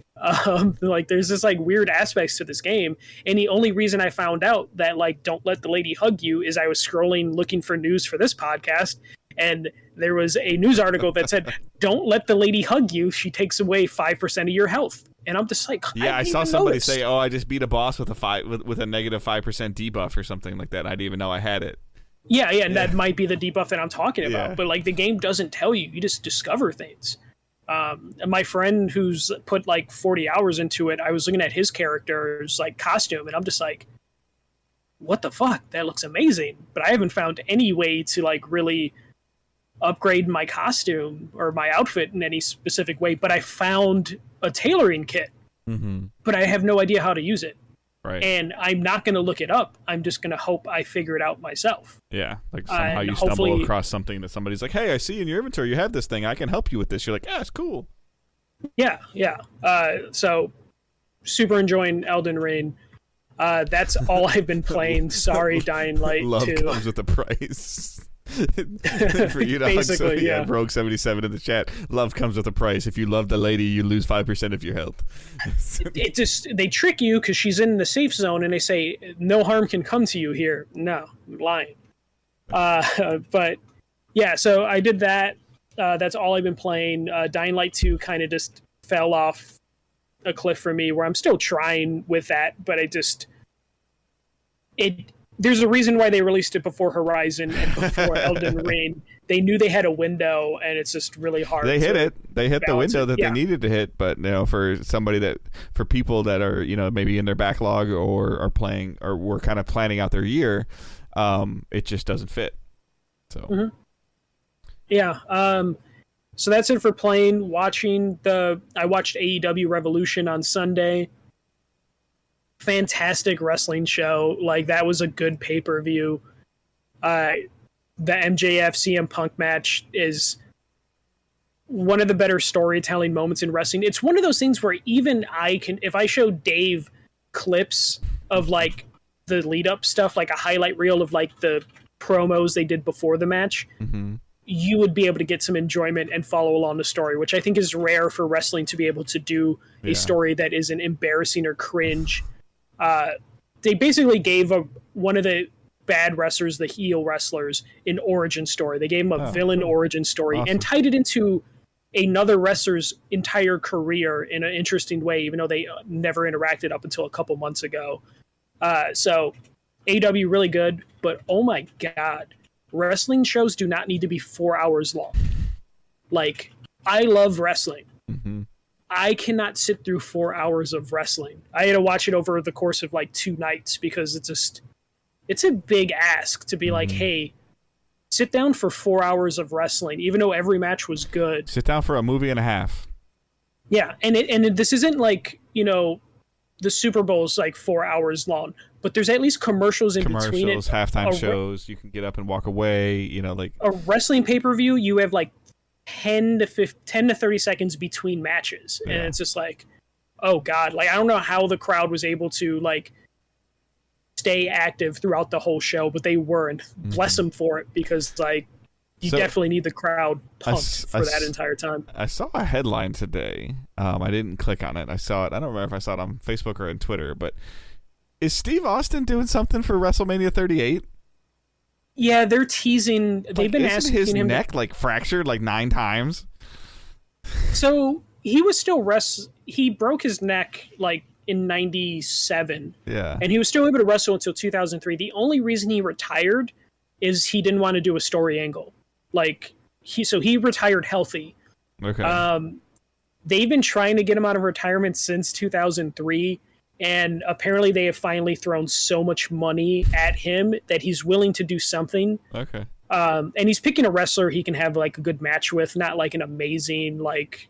[SPEAKER 2] Like, there's this like weird aspects to this game, and the only reason I found out that like don't let the lady hug you is I was scrolling looking for news for this podcast, and there was a news article that said, don't let the lady hug you, she takes away 5% of your health. And I'm just like,
[SPEAKER 1] I saw somebody say, oh, I just beat a boss with a negative 5% debuff or something like that. I didn't even know I had it.
[SPEAKER 2] Yeah, and that might be the debuff that I'm talking about. But like, the game doesn't tell you, you just discover things. My friend who's put like 40 hours into it, I was looking at his character's like costume, and I'm just like, what the fuck? That looks amazing. But I haven't found any way to like really upgrade my costume or my outfit in any specific way. But I found a tailoring kit, but I have no idea how to use it. Right. And I'm not going to look it up. I'm just going to hope I figure it out myself.
[SPEAKER 1] Yeah. Like somehow you stumble across something that somebody's like, hey, I see in your inventory you have this thing. I can help you with this. You're like, yeah, it's cool.
[SPEAKER 2] Yeah, yeah. So super enjoying Elden Ring. That's all I've been playing. Sorry, Dying Light
[SPEAKER 1] Love
[SPEAKER 2] 2.
[SPEAKER 1] comes with a price. For you to hug somebody,
[SPEAKER 2] yeah.
[SPEAKER 1] Rogue 77 in the chat. Love comes with a price. If you love the lady, you lose 5% of your health.
[SPEAKER 2] It just, they trick you because she's in the safe zone, and they say no harm can come to you here. No, I'm lying. But yeah, so I did that. That's all I've been playing. Dying Light 2 kind of just fell off a cliff for me, where I'm still trying with that, but there's a reason why they released it before Horizon and before Elden Ring. They knew they had a window, and it's just really hard.
[SPEAKER 1] They hit it. They hit the window that they needed to hit. But for people that are maybe in their backlog or are playing or were kind of planning out their year, it just doesn't fit. So
[SPEAKER 2] yeah. So that's it for playing. I watched AEW Revolution on Sunday. Fantastic wrestling show. Like, that was a good pay-per-view. The MJF CM Punk match is one of the better storytelling moments in wrestling. It's one of those things where even if I show Dave clips of like the lead-up stuff, like a highlight reel of like the promos they did before the match, you would be able to get some enjoyment and follow along the story, which I think is rare for wrestling to be able to do a story that isn't embarrassing or cringe. They basically gave one of the bad wrestlers, the heel wrestlers, an origin story. They gave him a villain origin story and tied it into another wrestler's entire career in an interesting way, even though they never interacted up until a couple months ago. So AEW really good, but oh my God, wrestling shows do not need to be 4 hours long. Like, I love wrestling. I cannot sit through 4 hours of wrestling. I had to watch it over the course of like 2 nights because it's a big ask to be like, hey, sit down for 4 hours of wrestling, even though every match was good.
[SPEAKER 1] Sit down for a movie and a half.
[SPEAKER 2] Yeah, and this isn't like, the Super Bowl's like 4 hours long, but there's at least commercials in between it.
[SPEAKER 1] Halftime shows, you can get up and walk away, like
[SPEAKER 2] a wrestling pay-per-view, you have like 10 to 30 seconds between matches, and it's just like, oh God, like I don't know how the crowd was able to like stay active throughout the whole show, but they were, and bless them for it, because like you definitely need the crowd pumped for that entire time.
[SPEAKER 1] I saw a headline today. I didn't click on it. I saw it. I don't remember if I saw it on Facebook or on Twitter, but is Steve Austin doing something for WrestleMania 38?
[SPEAKER 2] Yeah, they're teasing. They've been asking him. His
[SPEAKER 1] neck like fractured like 9 times.
[SPEAKER 2] So he was still he broke his neck like in 97.
[SPEAKER 1] Yeah.
[SPEAKER 2] And he was still able to wrestle until 2003. The only reason he retired is he didn't want to do a story angle. Like he retired healthy.
[SPEAKER 1] Okay.
[SPEAKER 2] They've been trying to get him out of retirement since 2003. And apparently they have finally thrown so much money at him that he's willing to do something.
[SPEAKER 1] Okay.
[SPEAKER 2] And he's picking a wrestler he can have like a good match with, not like an amazing like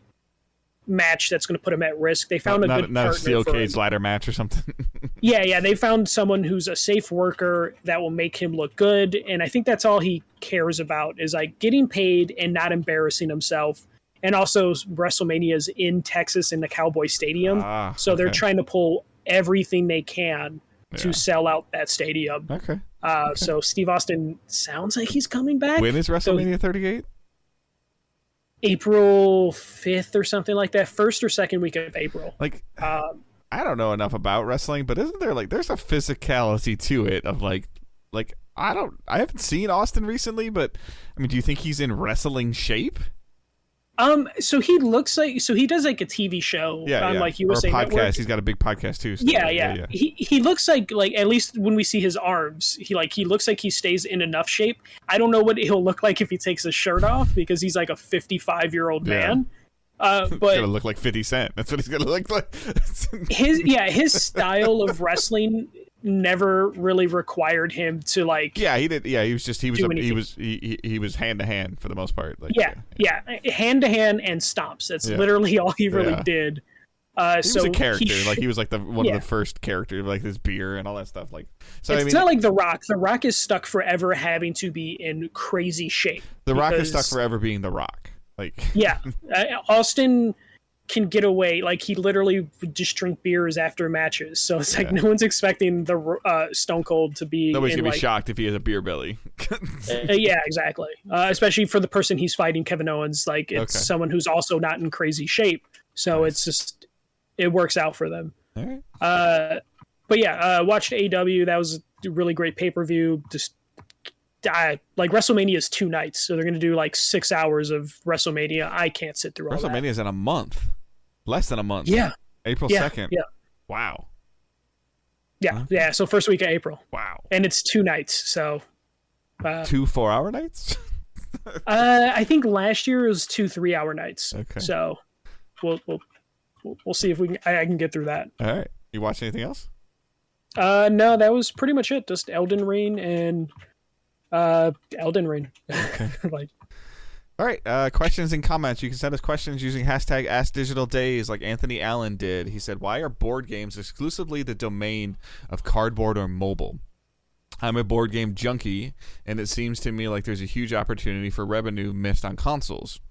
[SPEAKER 2] match that's going to put him at risk. They found not a
[SPEAKER 1] steel cage ladder match or something.
[SPEAKER 2] Yeah. They found someone who's a safe worker that will make him look good. And I think that's all he cares about, is like getting paid and not embarrassing himself. And also WrestleMania is in Texas in the Cowboy Stadium. So they're trying to pull everything they can to sell out that stadium.
[SPEAKER 1] Okay.
[SPEAKER 2] So Steve Austin sounds like he's coming back.
[SPEAKER 1] When is WrestleMania 38?
[SPEAKER 2] April 5th or something like that. First or second week of April.
[SPEAKER 1] Like, I don't know enough about wrestling, but isn't there like, there's a physicality to it of like I haven't seen Austin recently, but I mean, do you think he's in wrestling shape?
[SPEAKER 2] So he does like a TV show on like USA
[SPEAKER 1] or a podcast.
[SPEAKER 2] Network.
[SPEAKER 1] He's got a big podcast too. So
[SPEAKER 2] Yeah. He looks like at least when we see his arms, he looks like he stays in enough shape. I don't know what he'll look like if he takes his shirt off, because he's like a 55-year-old man. But
[SPEAKER 1] he's gonna look like 50 Cent. That's what he's gonna look like.
[SPEAKER 2] his style of wrestling never really required him to like.
[SPEAKER 1] Yeah, he did. Yeah, he was hand to hand for the most part. Like,
[SPEAKER 2] hand to hand and stomps. That's literally all he really did.
[SPEAKER 1] He was a character. He was like one of the first characters, like his beer and all that stuff. Like, so
[SPEAKER 2] it's not like The Rock. The Rock is stuck forever having to be in crazy shape.
[SPEAKER 1] The Rock is stuck forever being The Rock. Like,
[SPEAKER 2] Austin can get away. Like, he literally would just drink beers after matches. So it's like no one's expecting the Stone Cold to be.
[SPEAKER 1] Nobody's gonna be shocked if he has a beer belly.
[SPEAKER 2] Yeah, exactly. Especially for the person he's fighting, Kevin Owens. Like, it's someone who's also not in crazy shape. So it's just, it works out for them.
[SPEAKER 1] All right.
[SPEAKER 2] But yeah, watched AEW. That was a really great pay-per-view. Just like, WrestleMania is 2 nights, so they're going to do like 6 hours of WrestleMania. I can't sit through all that.
[SPEAKER 1] WrestleMania is in a month. Less than a month.
[SPEAKER 2] Yeah.
[SPEAKER 1] April 2nd.
[SPEAKER 2] Yeah.
[SPEAKER 1] Wow.
[SPEAKER 2] Yeah. Yeah. So first week of April.
[SPEAKER 1] Wow.
[SPEAKER 2] And it's 2 nights. So
[SPEAKER 1] 2 4-hour nights?
[SPEAKER 2] I think last year was 2 3-hour nights.
[SPEAKER 1] Okay.
[SPEAKER 2] So we'll see if I can get through that.
[SPEAKER 1] All right. You watch anything else?
[SPEAKER 2] No, that was pretty much it. Just Elden Ring and Elden Ring.
[SPEAKER 1] Okay.
[SPEAKER 2] Like,
[SPEAKER 1] all right. Questions and comments. You can send us questions using hashtag AskDigitalDays like Anthony Allen did. He said, why are board games exclusively the domain of cardboard or mobile? I'm a board game junkie, and it seems to me like there's a huge opportunity for revenue missed on consoles.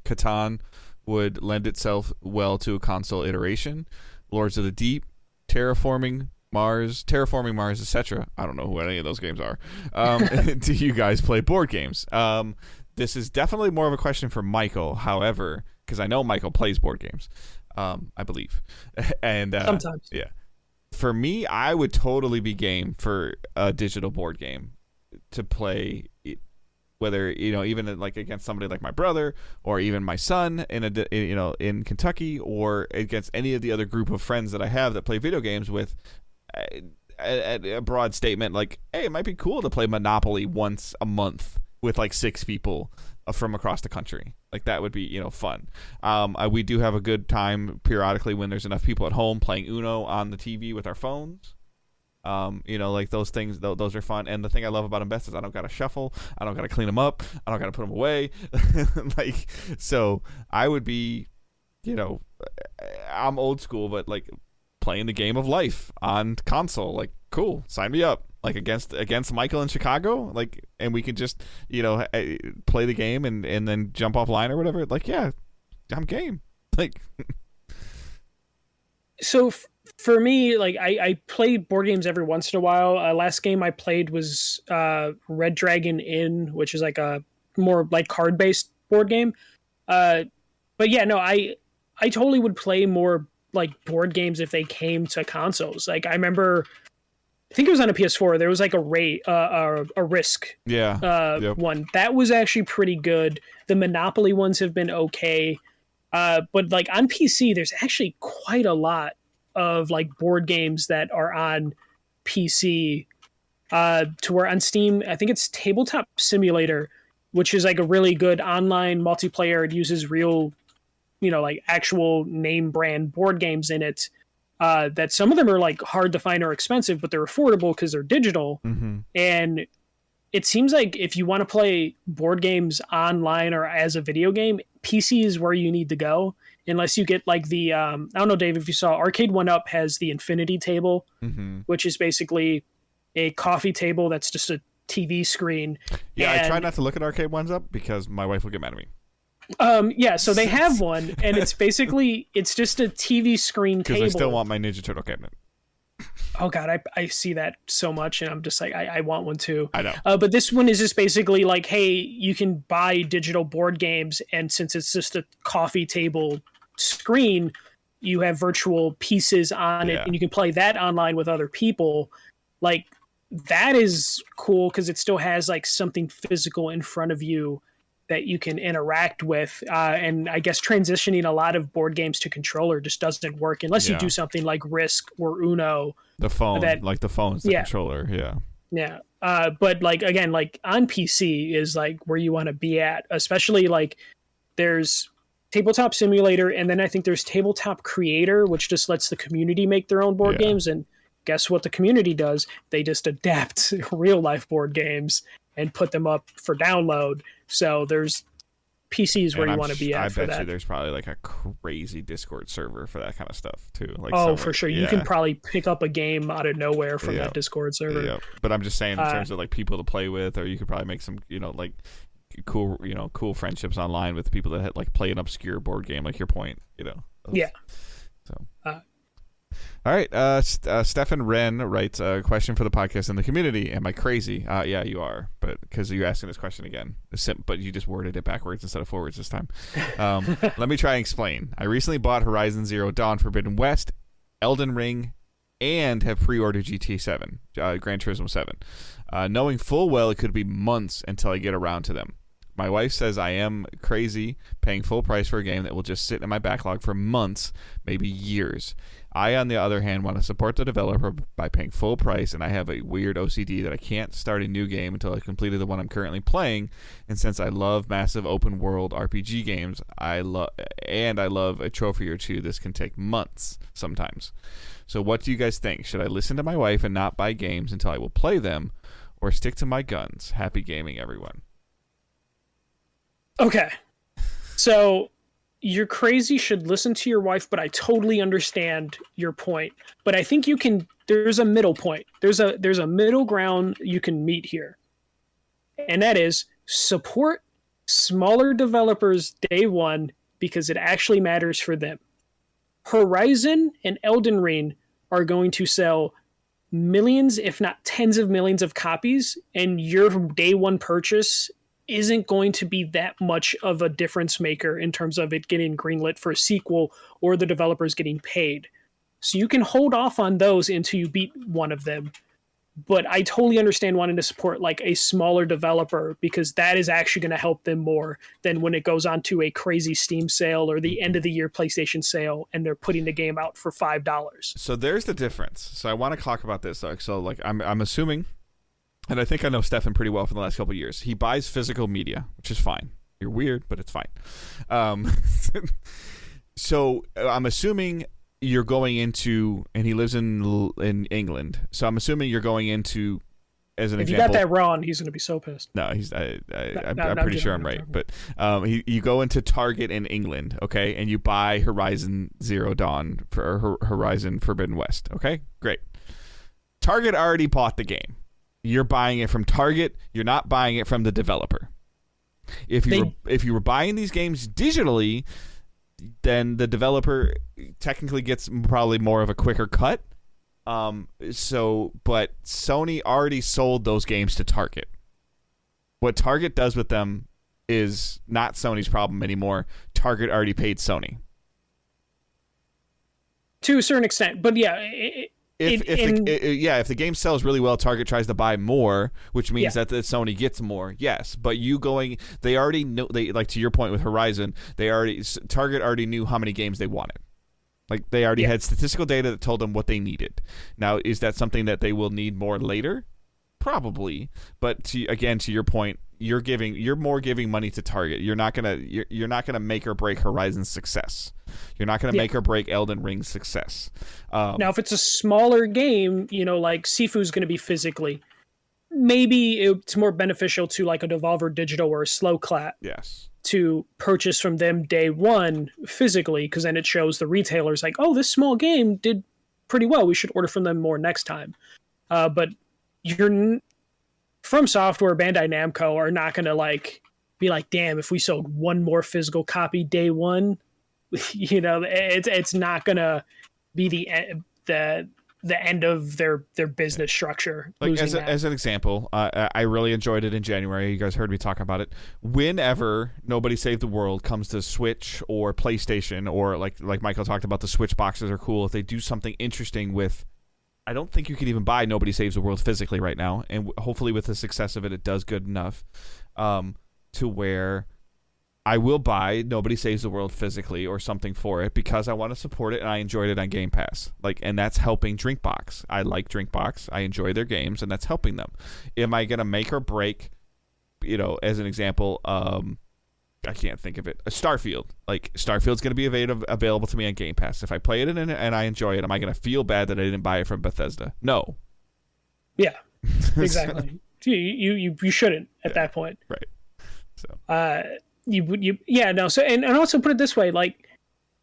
[SPEAKER 1] Catan would lend itself well to a console iteration. Lords of the Deep, Terraforming Mars, etc. I don't know who any of those games are. Do you guys play board games? This is definitely more of a question for Michael, however, because I know Michael plays board games, I believe. And
[SPEAKER 2] sometimes.
[SPEAKER 1] Yeah. For me, I would totally be game for a digital board game to play, whether, even like against somebody like my brother or even my son in Kentucky, or against any of the other group of friends that I have that play video games with a broad statement like, hey, it might be cool to play Monopoly once a month with like 6 people from across the country. Like, that would be, fun. We do have a good time periodically when there's enough people at home playing Uno on the TV with our phones. Like those things, those are fun. And the thing I love about them best is I don't got to shuffle. I don't got to clean them up. I don't got to put them away. So I would be, I'm old school, but like playing the game of life on console, like, cool, sign me up. Like against Michael in Chicago, like, and we could just, play the game and then jump offline or whatever. Like, yeah, I'm game. Like,
[SPEAKER 2] so for me, like, I play board games every once in a while. Last game I played was Red Dragon Inn, which is like a more like card based board game. But yeah, no, I totally would play more like board games if they came to consoles. Like, I remember, I think it was on a PS4. There was like a Risk one that was actually pretty good. The Monopoly ones have been okay, but like on PC, there's actually quite a lot of like board games that are on PC. To where on Steam, I think it's Tabletop Simulator, which is like a really good online multiplayer. It uses real, like actual name brand board games in it. That some of them are like hard to find or expensive, but they're affordable because they're digital. Mm-hmm. And it seems like if you want to play board games online or as a video game, PC is where you need to go. Unless you get like the, I don't know, Dave, if you saw Arcade 1-Up has the Infinity Table, mm-hmm. which is basically a coffee table that's just a TV screen.
[SPEAKER 1] Yeah, I try not to look at Arcade 1-Up because my wife will get mad at me.
[SPEAKER 2] Yeah, so they have one, and it's basically, it's just a TV screen table.
[SPEAKER 1] Because I still want my Ninja Turtle cabinet.
[SPEAKER 2] Oh God, I see that so much, and I'm just like, I want one too.
[SPEAKER 1] I know.
[SPEAKER 2] But this one is just basically like, hey, you can buy digital board games, and since it's just a coffee table screen, you have virtual pieces on it, and you can play that online with other people. Like, that is cool because it still has like something physical in front of you that you can interact with, and I guess transitioning a lot of board games to controller just doesn't work unless you do something like Risk or Uno.
[SPEAKER 1] The phone, like the phone's the controller,
[SPEAKER 2] Yeah. But like, again, like on PC is like where you want to be at, especially like there's Tabletop Simulator, and then I think there's Tabletop Creator, which just lets the community make their own board games. And guess what the community does? They just adapt real life board games and put them up for download. So there's PCs where you want to be at for that. I bet you
[SPEAKER 1] there's probably like a crazy Discord server for that kind of stuff too. Like,
[SPEAKER 2] for sure. You can probably pick up a game out of nowhere from that Discord server.
[SPEAKER 1] Yeah. But I'm just saying in terms of like people to play with, or you could probably make some, like cool, cool friendships online with people that had, like, play an obscure board game, like your point,
[SPEAKER 2] Yeah.
[SPEAKER 1] So. All right. Stefan Wren writes a question for the podcast and the community. Am I crazy? Yeah, you are, but because you're asking this question again, but you just worded it backwards instead of forwards this time. Let me try and explain. I recently bought Horizon Zero Dawn Forbidden West, Elden Ring, and have pre-ordered GTA 7, Gran Turismo 7, knowing full well it could be months until I get around to them. My wife says I am crazy paying full price for a game that will just sit in my backlog for months, maybe years. I, on the other hand, want to support the developer by paying full price, and I have a weird OCD that I can't start a new game until I've completed the one I'm currently playing. And since I love massive open world RPG games, I love a trophy or two, this can take months sometimes. So what do you guys think? Should I listen to my wife and not buy games until I will play them, or stick to my guns? Happy gaming, everyone.
[SPEAKER 2] Okay. So you're crazy, should listen to your wife, but I totally understand your point. But I think there's a middle point. There's a middle ground you can meet here. And that is support smaller developers day one because it actually matters for them. Horizon and Elden Ring are going to sell millions, if not tens of millions of copies, and your day one purchase isn't going to be that much of a difference maker in terms of it getting greenlit for a sequel or the developers getting paid. So you can hold off on those until you beat one of them. But I totally understand wanting to support like a smaller developer because that is actually going to help them more than when it goes on to a crazy Steam sale or the end of the year PlayStation sale and they're putting the game out for $5.
[SPEAKER 1] So there's the difference. So I want to talk about this. So like I'm assuming, and I think I know Stefan pretty well for the last couple of years. He buys physical media, which is fine. You're weird, but it's fine. So I'm assuming you're going into, and he lives in England. So I'm assuming you're going into, as an example.
[SPEAKER 2] If you got that wrong, he's going to be so pissed.
[SPEAKER 1] No, I'm pretty sure I'm right. But you go into Target in England, okay, and you buy Horizon Zero Dawn for Horizon Forbidden West, okay, great. Target already bought the game. You're buying it from Target. You're not buying it from the developer. If you were buying these games digitally, then the developer technically gets probably more of a quicker cut. But Sony already sold those games to Target. What Target does with them is not Sony's problem anymore. Target already paid Sony.
[SPEAKER 2] To a certain extent, but yeah.
[SPEAKER 1] If the game sells really well, Target tries to buy more, which means that the Sony gets more. Yes, but they already know. They, like, to your point with Horizon, Target already knew how many games they wanted. Like, they already had statistical data that told them what they needed. Now, is that something that they will need more later? Probably, but to your point, you're more giving money to Target. You're not gonna make or break Horizon's success. You're not gonna make or break Elden Ring's success.
[SPEAKER 2] Now, if it's a smaller game, like Sifu's gonna be physically, maybe it's more beneficial to like a Devolver Digital or a Slow Clap.
[SPEAKER 1] Yes.
[SPEAKER 2] To purchase from them day one physically, because then it shows the retailers like, oh, this small game did pretty well. We should order from them more next time. But From Software, Bandai Namco are not going to be like, damn, if we sold one more physical copy day one, it's not going to be the end of their business structure.
[SPEAKER 1] Like as an example, I really enjoyed it in January. You guys heard me talk about it. Whenever Nobody Saved the World comes to Switch or PlayStation, or like Michael talked about, the Switch boxes are cool. If they do something interesting with, I don't think you can even buy Nobody Saves the World physically right now, and hopefully with the success of it, it does good enough to where I will buy Nobody Saves the World physically or something for it because I want to support it and I enjoyed it on Game Pass. And that's helping Drinkbox. I like Drinkbox. I enjoy their games, and that's helping them. Am I going to make or break, as an example, I can't think of it. Starfield. Starfield's going to be available to me on Game Pass. If I play it and I enjoy it, am I going to feel bad that I didn't buy it from Bethesda? No.
[SPEAKER 2] Yeah, exactly. You shouldn't at that point.
[SPEAKER 1] Right. So.
[SPEAKER 2] So and also put it this way, like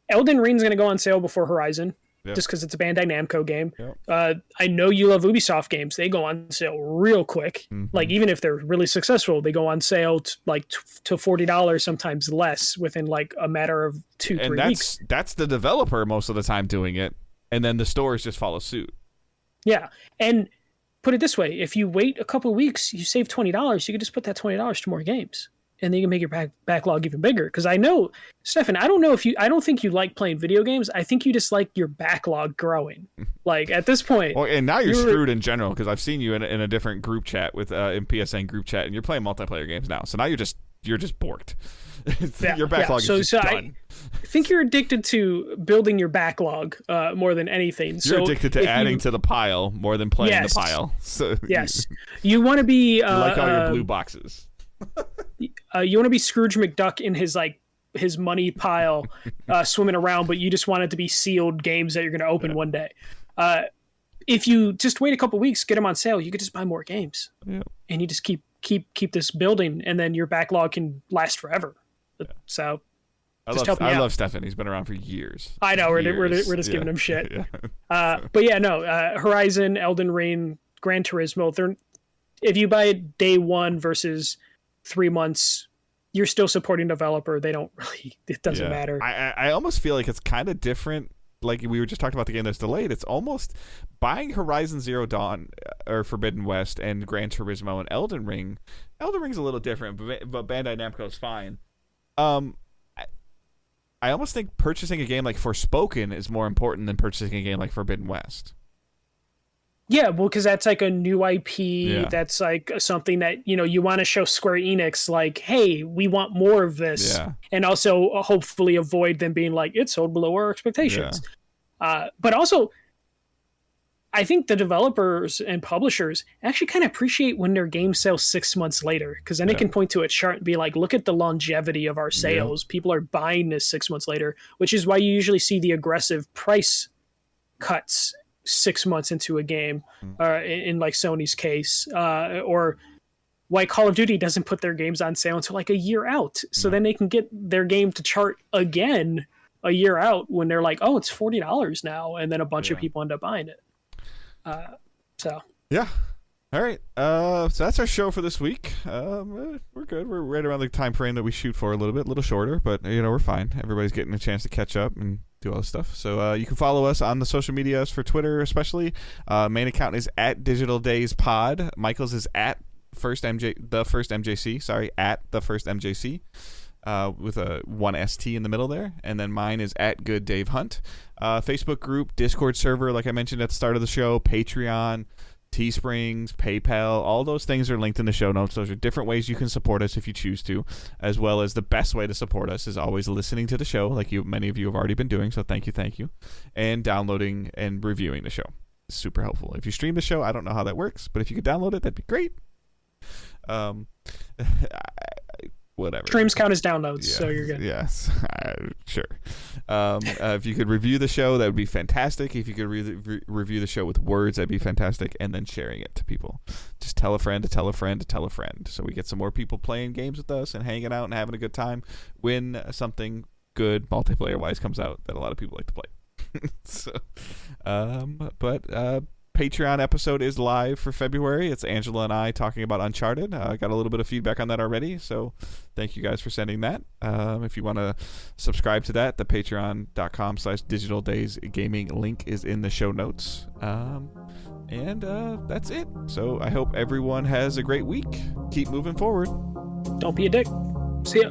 [SPEAKER 2] Elden Ring's going to go on sale before Horizon. just because it's a Bandai Namco game.
[SPEAKER 1] Yep.
[SPEAKER 2] I know you love Ubisoft games. They go on sale real quick. Like, even if they're really successful, they go on sale to $40, sometimes less, within like a matter of 2-3 weeks.
[SPEAKER 1] That's the developer most of the time doing it, and then the stores just follow suit.
[SPEAKER 2] Yeah, and put it this way: if you wait a couple of weeks, you save $20. You can just put that $20 to more games, and then you can make your backlog even bigger. Because I know, Stefan, I don't think you like playing video games. I think you just like your backlog growing. Like, at this point,
[SPEAKER 1] well, and now you're screwed in general, because I've seen you in a different group chat with in PSN group chat, and you're playing multiplayer games now. So now you're just borked. Your backlog is just done.
[SPEAKER 2] I think you're addicted to building your backlog more than anything.
[SPEAKER 1] You're addicted to adding to the pile more than playing the pile. So
[SPEAKER 2] you want to be
[SPEAKER 1] you like all your blue boxes.
[SPEAKER 2] You want to be Scrooge McDuck in his money pile, swimming around, but you just want it to be sealed games that you're going to open one day. If you just wait a couple weeks, get them on sale, you could just buy more games, and you just keep this building, and then your backlog can last forever. So
[SPEAKER 1] I love Stefan. He's been around for years.
[SPEAKER 2] I know. We're just giving him shit. But yeah, no. Horizon, Elden Ring, Gran Turismo. If you buy it day one versus 3 months, you're still supporting developer. They don't really. It doesn't matter.
[SPEAKER 1] I almost feel like it's kind of different. Like we were just talking about the game that's delayed. It's almost buying Horizon Zero Dawn or Forbidden West and Gran Turismo and Elden Ring. Elden Ring's a little different, but Bandai Namco is fine. I almost think purchasing a game like Forspoken is more important than purchasing a game like Forbidden West.
[SPEAKER 2] Yeah, well, because that's like a new IP. That's like something that, you want to show Square Enix, like, hey, we want more of this. And also hopefully avoid them being like, it sold below our expectations. But also, I think the developers and publishers actually kind of appreciate when their game sells 6 months later, because then they can point to a chart and be like, look at the longevity of our sales. People are buying this 6 months later, which is why you usually see the aggressive price cuts 6 months into a game, in like Sony's case, or why Call of Duty doesn't put their games on sale until like a year out. So then they can get their game to chart again a year out when they're like, oh, it's $40 now. And then a bunch of people end up buying it.
[SPEAKER 1] All right. So that's our show for this week. We're good. We're right around the time frame that we shoot for, a little shorter, but we're fine. Everybody's getting a chance to catch up and do all this stuff. So you can follow us on the social medias for Twitter, especially. Main account is at Digital Days Pod. Michael's is at the first MJC. At the first MJC. With a 1 ST in the middle there. And then mine is at Good Dave Hunt. Facebook group, Discord server, like I mentioned at the start of the show, Patreon, Teesprings, PayPal, all those things are linked in the show notes. Those are different ways you can support us if you choose to, as well as the best way to support us is always listening to the show, like many of you have already been doing, so thank you, and downloading and reviewing the show. It's super helpful. If you stream the show, I don't know how that works, but if you could download it, that'd be great. Whatever.
[SPEAKER 2] Streams count as downloads, so you're good.
[SPEAKER 1] Yes, sure. If you could review the show, that would be fantastic. If you could review the show with words, that'd be fantastic. And then sharing it to people. Just tell a friend to tell a friend to tell a friend. So we get some more people playing games with us and hanging out and having a good time when something good multiplayer-wise comes out that a lot of people like to play. So, Patreon episode is live for February. It's Angela and I talking about Uncharted. I got a little bit of feedback on that already, so thank you guys for sending that. If you want to subscribe to that, the patreon.com/digitaldaysgaming link is in the show notes. And that's it. So I hope everyone has a great week. Keep moving forward.
[SPEAKER 2] Don't be a dick. See ya.